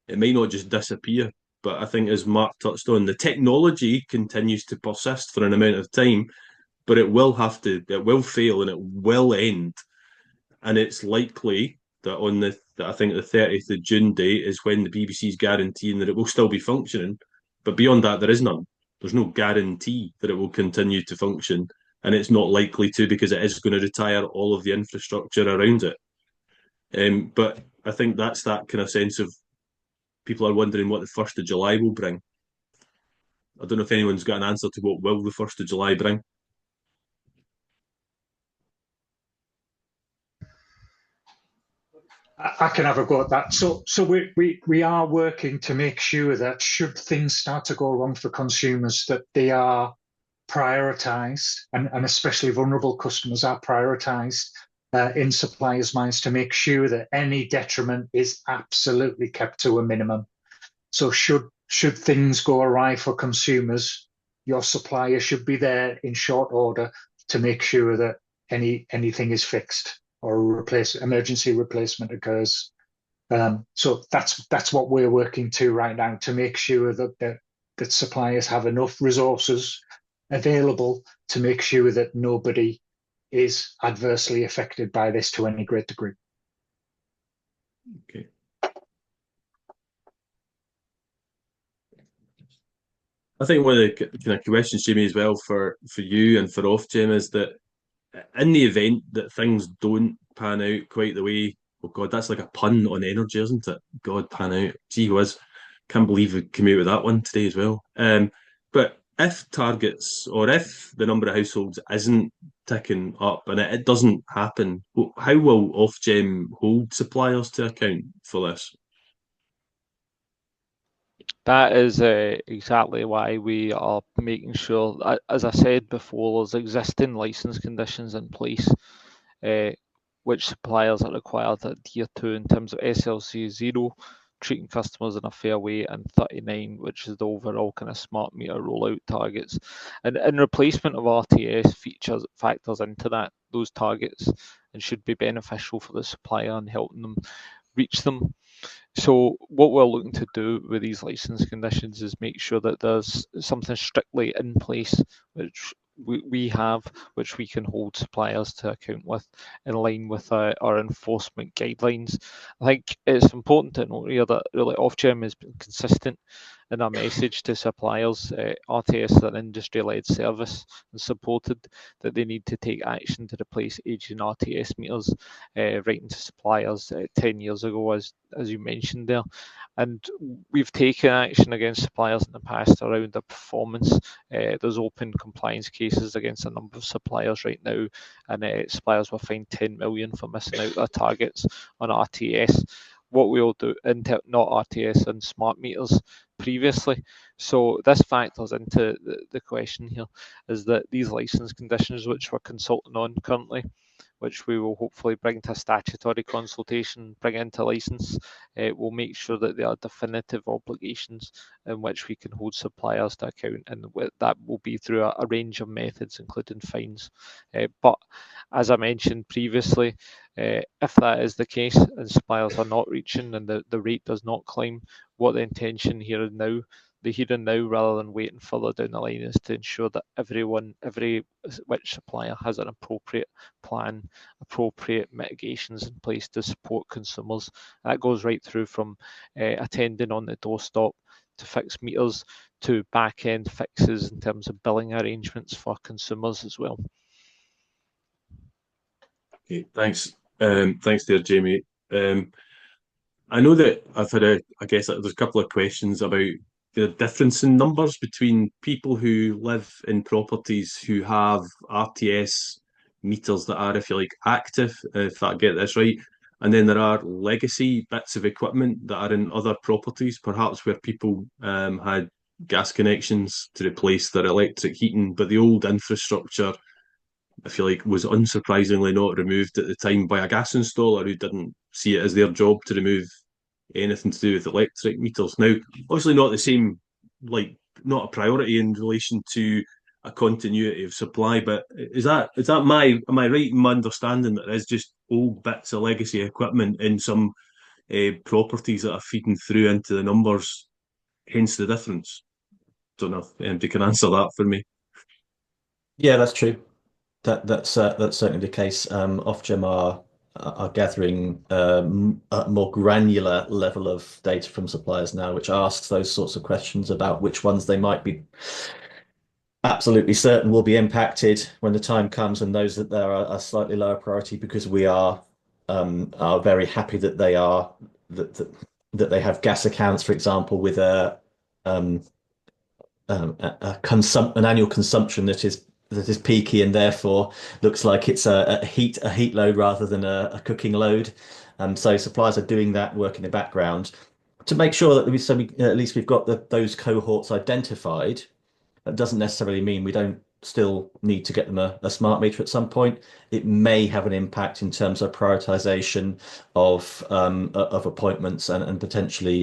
it might not just disappear. But I think, as Mark touched on, the technology continues to persist for an amount of time, but it will fail and it will end. And it's likely that I think the 30th of June date is when the BBC is guaranteeing that it will still be functioning. But beyond that, there is none. There's no guarantee that it will continue to function. And it's not likely to, because it is going to retire all of the infrastructure around it. But I think that's that kind of sense of people are wondering what the 1st of July will bring. I don't know if anyone's got an answer to what will the 1st of July bring. I can have a go at that. So we are working to make sure that should things start to go wrong for consumers, that they are prioritised, and especially vulnerable customers are prioritised in suppliers' minds to make sure that any detriment is absolutely kept to a minimum. So should things go awry for consumers, your supplier should be there in short order to make sure that anything is fixed or emergency replacement occurs. So that's what we're working to right now, to make sure that suppliers have enough resources available to make sure that nobody is adversely affected by this to any great degree. Okay. I think one of the kind of questions, Jamie, as well for you and for Ofgem is that in the event that things don't pan out quite the way, oh God, that's like a pun on energy, isn't it? God, pan out. Gee whiz. Can't believe we came out with that one today as well. But if targets, or if the number of households isn't ticking up and it doesn't happen, how will Ofgem hold suppliers to account for this? That is exactly why we are making sure, as I said before, there's existing licence conditions in place, which suppliers are required to adhere to in terms of SLC 0, treating customers in a fair way, and 39, which is the overall kind of smart meter rollout targets. And replacement of RTS factors into those targets, and should be beneficial for the supplier and helping them reach them. So what we're looking to do with these license conditions is make sure that there's something strictly in place, which we have, which we can hold suppliers to account with in line with our enforcement guidelines. I think it's important to note here that really Ofgem has been consistent in our message to suppliers. RTS is an industry-led service and supported that they need to take action to replace aging RTS meters, writing to suppliers 10 years ago, as you mentioned there. And we've taken action against suppliers in the past around their performance. There's open compliance cases against a number of suppliers right now, and suppliers were fined 10 million for missing out their targets on RTS. What we'll do, not RTS and smart meters previously. So this factors into the question here, is that these license conditions, which we're consulting on currently, which we will hopefully bring to statutory consultation, bring into licence, will make sure that there are definitive obligations in which we can hold suppliers to account, and that will be through a range of methods, including fines. But as I mentioned previously, if that is the case and suppliers are not reaching and the rate does not climb, what the intention here and now, the here and now, rather than waiting further down the line, is to ensure that every which supplier has an appropriate plan, appropriate mitigations in place to support consumers. That goes right through from attending on the doorstep to fix meters to back-end fixes in terms of billing arrangements for consumers as well. Okay, thanks. Thanks there, Jamie. I know that I've had I guess there's a couple of questions about the difference in numbers between people who live in properties who have RTS meters that are, if you like, active, if I get this right, and then there are legacy bits of equipment that are in other properties, perhaps where people had gas connections to replace their electric heating, but the old infrastructure, I feel like, was unsurprisingly not removed at the time by a gas installer who didn't see it as their job to remove anything to do with electric meters. Now, obviously not the same, like not a priority in relation to a continuity of supply, but am I right in my understanding that there's just old bits of legacy equipment in some properties that are feeding through into the numbers, hence the difference? Don't know if anybody can answer that for me. Yeah, that's true. That's certainly the case. Ofgem are gathering a more granular level of data from suppliers now, which asks those sorts of questions about which ones they might be absolutely certain will be impacted when the time comes, and those that there are a slightly lower priority because we are very happy that they are that they have gas accounts, for example, with um, an annual consumption that is peaky and therefore looks like it's a heat load rather than a cooking load. So suppliers are doing that work in the background to make sure that at least we've got those cohorts identified. That doesn't necessarily mean we don't still need to get them a smart meter at some point. It may have an impact in terms of prioritization of appointments and potentially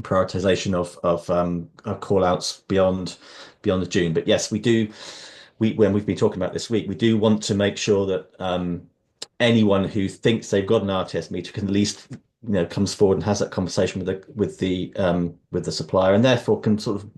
prioritization of call outs beyond the June. But yes, we do. When we've been talking about this week, we do want to make sure that anyone who thinks they've got an RTS meter can at least comes forward and has that conversation with the supplier, and therefore can sort of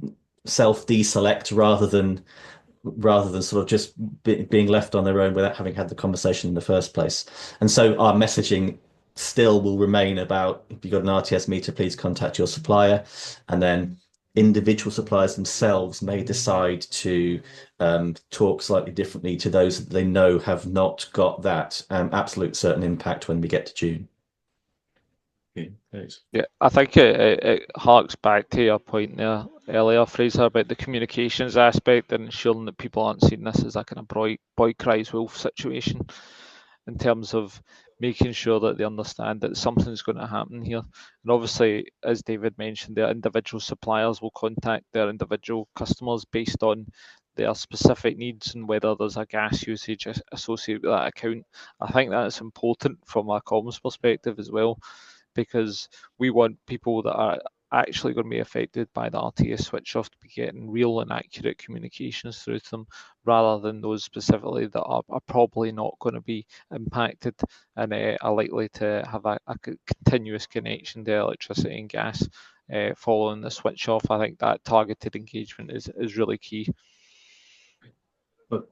self deselect rather than sort of just being left on their own without having had the conversation in the first place. And so our messaging still will remain about, if you've got an RTS meter, please contact your supplier. And then individual suppliers themselves may decide to talk slightly differently to those that they know have not got that absolute certain impact when we get to June. Okay, thanks. Yeah, I think it harks back to your point there earlier, Fraser, about the communications aspect and ensuring that people aren't seeing this as a kind of boy cries wolf situation, in terms of making sure that they understand that something's going to happen here. And obviously, as David mentioned, their individual suppliers will contact their individual customers based on their specific needs and whether there's a gas usage associated with that account. I think that's important from a comms perspective as well, because we want people that are actually going to be affected by the RTS switch off to be getting real and accurate communications through to them, rather than those specifically that are probably not going to be impacted and are likely to have a continuous connection to electricity and gas following the switch off. I think that targeted engagement is really key. But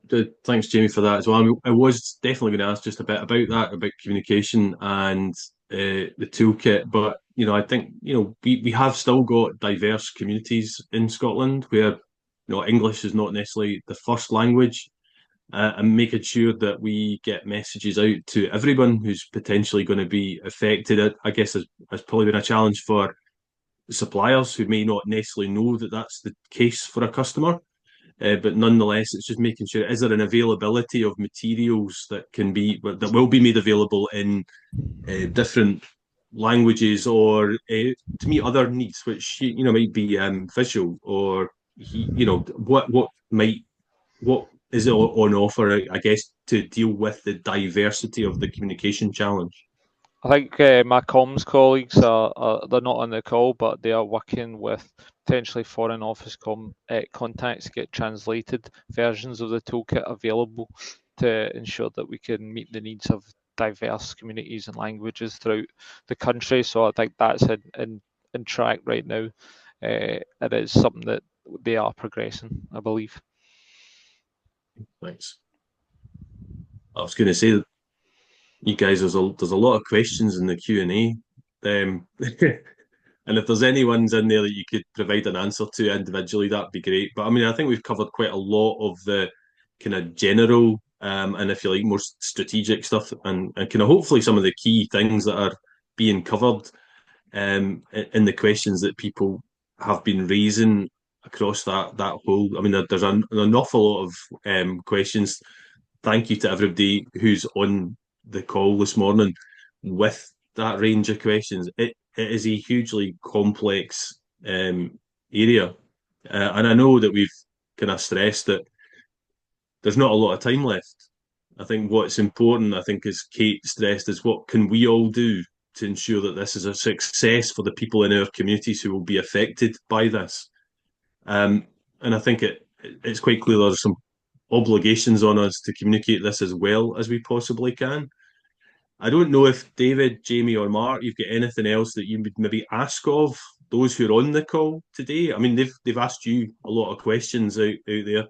thanks, Jamie, for that as well. I was definitely going to ask just a bit about that, about communication and the toolkit. But I think we have still got diverse communities in Scotland where English is not necessarily the first language, and making sure that we get messages out to everyone who's potentially going to be affected, I guess, has probably been a challenge for suppliers who may not necessarily know that that's the case for a customer. But nonetheless, it's just making sure, is there an availability of materials that will be made available in different languages, or to meet other needs, which might be visual, or what is on offer, I guess, to deal with the diversity of the communication challenge. I think my comms colleagues they're not on the call, but they are working with potentially foreign office contacts to get translated versions of the toolkit available to ensure that we can meet the needs of diverse communities and languages throughout the country. So I think that's in track right now. It is something that they are progressing, I believe. Thanks. I was going to say, you guys, there's a lot of questions in the Q&A, and if there's any ones in there that you could provide an answer to individually, that'd be great. But I think we've covered quite a lot of the kind of general and, if you like, more strategic stuff, and kind of hopefully some of the key things that are being covered in the questions that people have been raising across that whole. I mean, there's an awful lot of questions. Thank you to everybody who's on the call this morning with that range of questions. It is a hugely complex area, and I know that we've kind of stressed that there's not a lot of time left. I think what's important, I think, as Kate stressed, is what can we all do to ensure that this is a success for the people in our communities who will be affected by this. And I think it's quite clear there's some obligations on us to communicate this as well as we possibly can. I don't know if David, Jamie, or Mark, you've got anything else that you would maybe ask of those who are on the call today. I mean, they've asked you a lot of questions out there,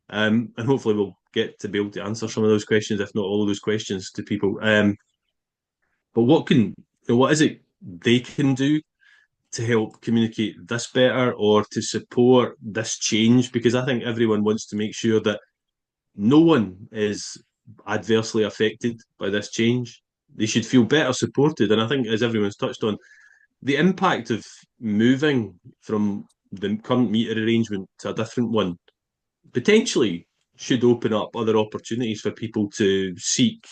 and hopefully we'll get to be able to answer some of those questions, if not all of those questions, to people. But what is it they can do to help communicate this better or to support this change? Because I think everyone wants to make sure that no one is adversely affected by this change. They should feel better supported. And I think, as everyone's touched on, the impact of moving from the current meter arrangement to a different one potentially should open up other opportunities for people to seek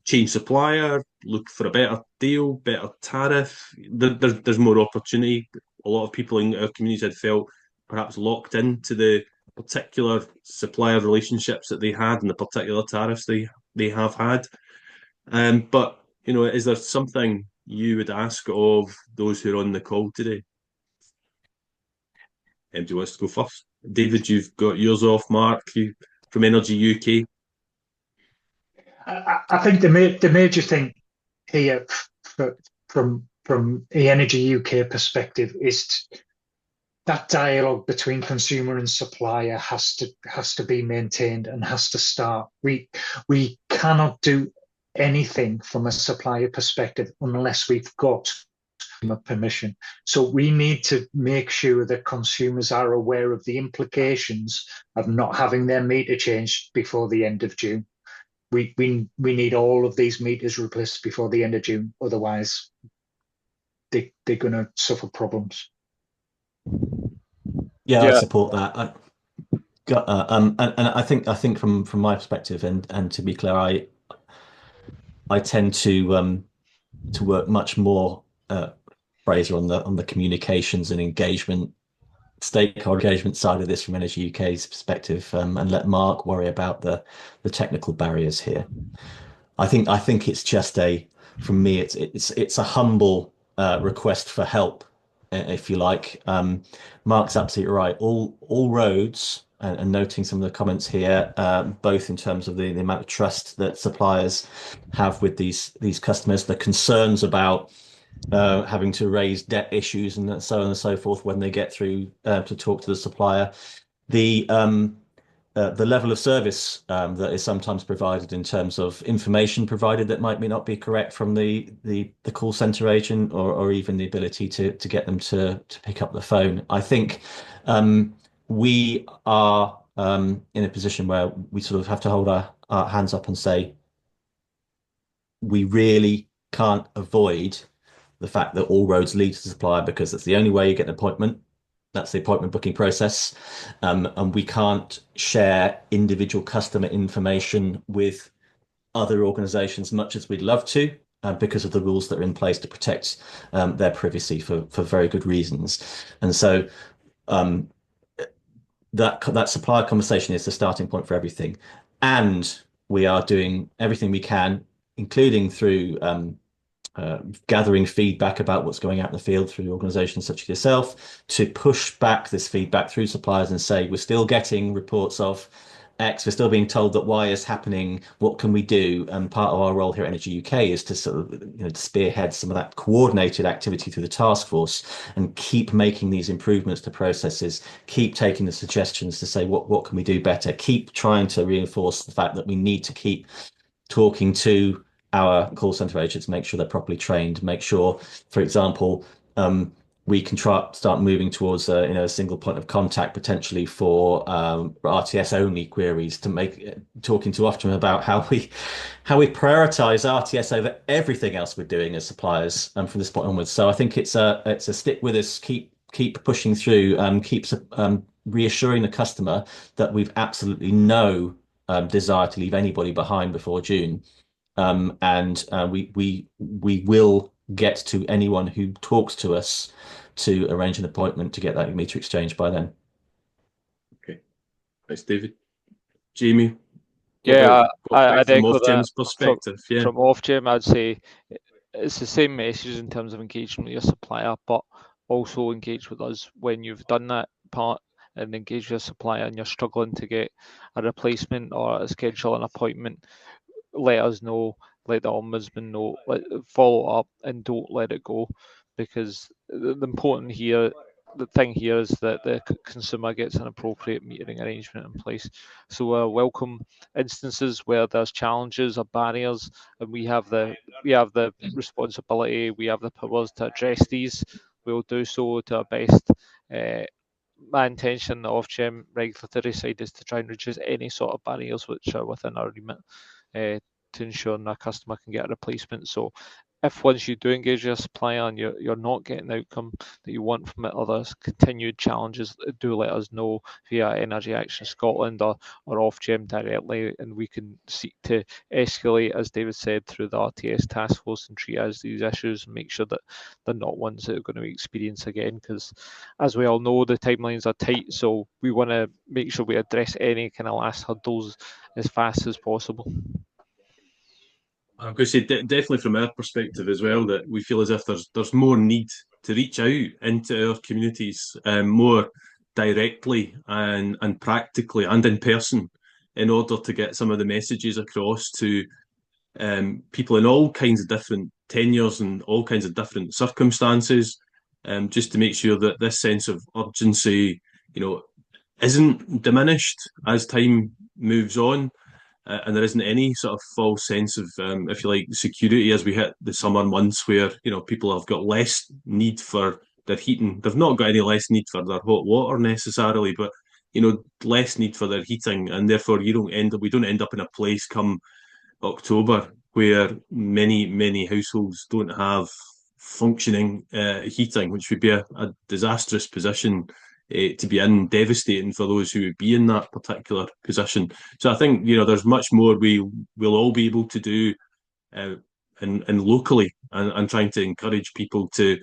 change supplier, look for a better deal, better tariff. There's more opportunity. A lot of people in our communities had felt perhaps locked into the particular supplier relationships that they had and the particular tariffs they have had. But, is there something you would ask of those who are on the call today? Do you want us to go first? David, you've got yours off. Mark, you from Energy UK. I think the major thing here from the Energy UK perspective is that dialogue between consumer and supplier has to be maintained and has to start. We cannot do anything from a supplier perspective unless we've got permission. So we need to make sure that consumers are aware of the implications of not having their meter changed before the end of June. We need all of these meters replaced before the end of June. Otherwise, they're going to suffer problems. Yeah, I support that. And I think from my perspective, and to be clear, I tend to work much more, Frazer, on the communications and engagement, stakeholder engagement side of this from Energy UK's perspective, and let Mark worry about the technical barriers here. I think it's just from me, it's a humble request for help, if you like. Mark's absolutely right. All roads, and noting some of the comments here, both in terms of the amount of trust that suppliers have with these customers, the concerns about having to raise debt issues and so on and so forth when they get through to talk to the supplier, the level of service that is sometimes provided in terms of information provided that might not be correct from the call center agent, or even the ability to get them to pick up the phone. I think we are in a position where we sort of have to hold our hands up and say we really can't avoid the fact that all roads lead to the supplier, because that's the only way you get an appointment. That's the appointment booking process. And we can't share individual customer information with other organizations much as we'd love to, because of the rules that are in place to protect their privacy for very good reasons. And so that supplier conversation is the starting point for everything. And we are doing everything we can, including through gathering feedback about what's going out in the field through organizations such as yourself, to push back this feedback through suppliers and say, we're still getting reports of X, we're still being told that Y is happening, what can we do? And part of our role here at Energy UK is to sort of to spearhead some of that coordinated activity through the task force and keep making these improvements to processes, keep taking the suggestions to say what can we do better, keep trying to reinforce the fact that we need to keep talking to our call center agents, make sure they're properly trained, make sure, for example, we can start moving towards a single point of contact potentially for RTS only queries, to talking to Optimum about how we prioritize RTS over everything else we're doing as suppliers from this point onwards. So I think it's a stick with us, keep keep pushing through, keeps reassuring the customer that we've absolutely no desire to leave anybody behind before June. And we will get to anyone who talks to us to arrange an appointment to get that meter exchange by then. Okay, thanks, David. Jamie, Yeah, back I'd from echo that. Ofgem's perspective. From Ofgem, I'd say it's the same message in terms of engagement with your supplier, but also engage with us when you've done that part, and engage with your supplier and you're struggling to get a replacement or schedule an appointment. Let us know, let the ombudsman know, follow up, and don't let it go, because the important here, the thing here is that the consumer gets an appropriate metering arrangement in place. So welcome instances where there's challenges or barriers, and we have the responsibility, we have the powers to address these. We'll do so to our best. My intention, the Ofgem regulatory side, is to try and reduce any sort of barriers which are within our remit, to ensure our customer can get a replacement. So if once you do engage your supplier and you're not getting the outcome that you want from it, or there's continued challenges, do let us know via Energy Action Scotland or Ofgem directly, and we can seek to escalate, as David said, through the RTS task force and triage these issues and make sure that they're not ones that are going to experience again, because as we all know, the timelines are tight, so we want to make sure we address any kind of last hurdles as fast as possible. I'm going to say definitely from our perspective as well, that we feel as if there's more need to reach out into our communities more directly and practically and in person, in order to get some of the messages across to people in all kinds of different tenures and all kinds of different circumstances, just to make sure that this sense of urgency, isn't diminished as time moves on. And there isn't any sort of false sense of, if you like, security as we hit the summer months, where people have got less need for their heating. They've not got any less need for their hot water necessarily, but less need for their heating, and therefore we don't end up in a place come October where many households don't have functioning heating, which would be a disastrous position to be in, devastating for those who would be in that particular position. So I think there's much more we'll all be able to do and locally, and trying to encourage people to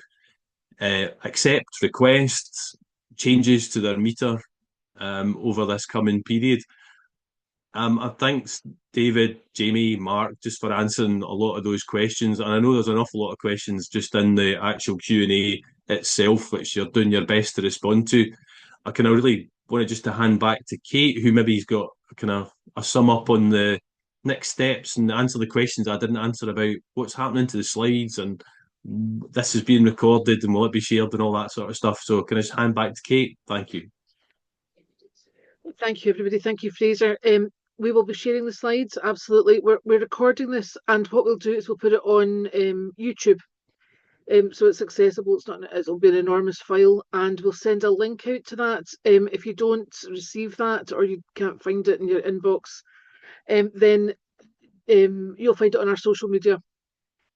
accept requests, changes to their meter over this coming period. I thanks David, Jamie, Mark, just for answering a lot of those questions. And I know there's an awful lot of questions just in the actual Q&A itself, which you're doing your best to respond to. I really want just to hand back to Kate, who maybe has got kind of a sum up on the next steps and answer the questions I didn't answer about what's happening to the slides, and this is being recorded and will it be shared and all that sort of stuff. So can I just hand back to Kate? Thank you. Thank you, everybody. Thank you, Fraser. We will be sharing the slides, absolutely. We're recording this, and what we'll do is we'll put it on YouTube, so it's accessible. It'll be an enormous file, and we'll send a link out to that. If you don't receive that, or you can't find it in your inbox, then you'll find it on our social media,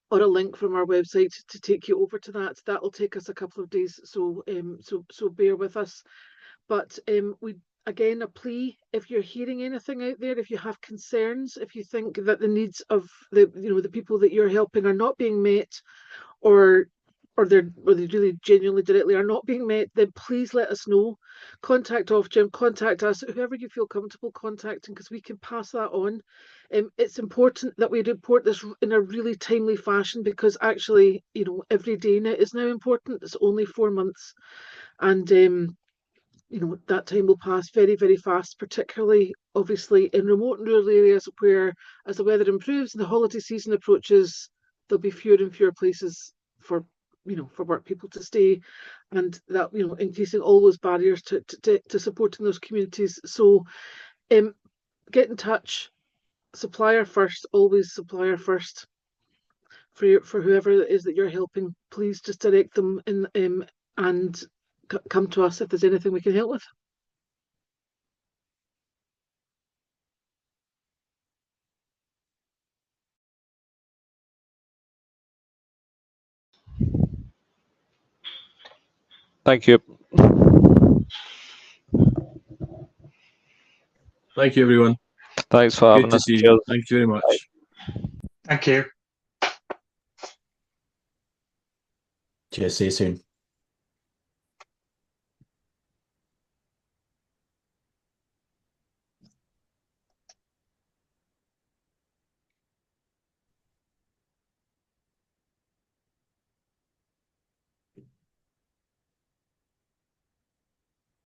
or a link from our website to take you over to that. That will take us a couple of days, so so bear with us. But we, again, a plea: if you're hearing anything out there, if you have concerns, if you think that the needs of the people that you're helping are not being met, or they really genuinely directly are not being met, then please let us know. Contact Ofgem, contact us, whoever you feel comfortable contacting, because we can pass that on. It's important that we report this in a really timely fashion, because actually, every day now is now important. It's only 4 months, and that time will pass very, very fast, particularly obviously in remote and rural areas where, as the weather improves and the holiday season approaches, there'll be fewer and fewer places for work people to stay, and that increasing all those barriers to supporting those communities. So get in touch. Supplier first, always supplier first. For whoever it is that you're helping, please just direct them in and come to us if there's anything we can help with. Thank you. Thank you, everyone. Thanks for having Good to us. see you. Cheers. Thank you very much. Thank you. Cheers. See you soon.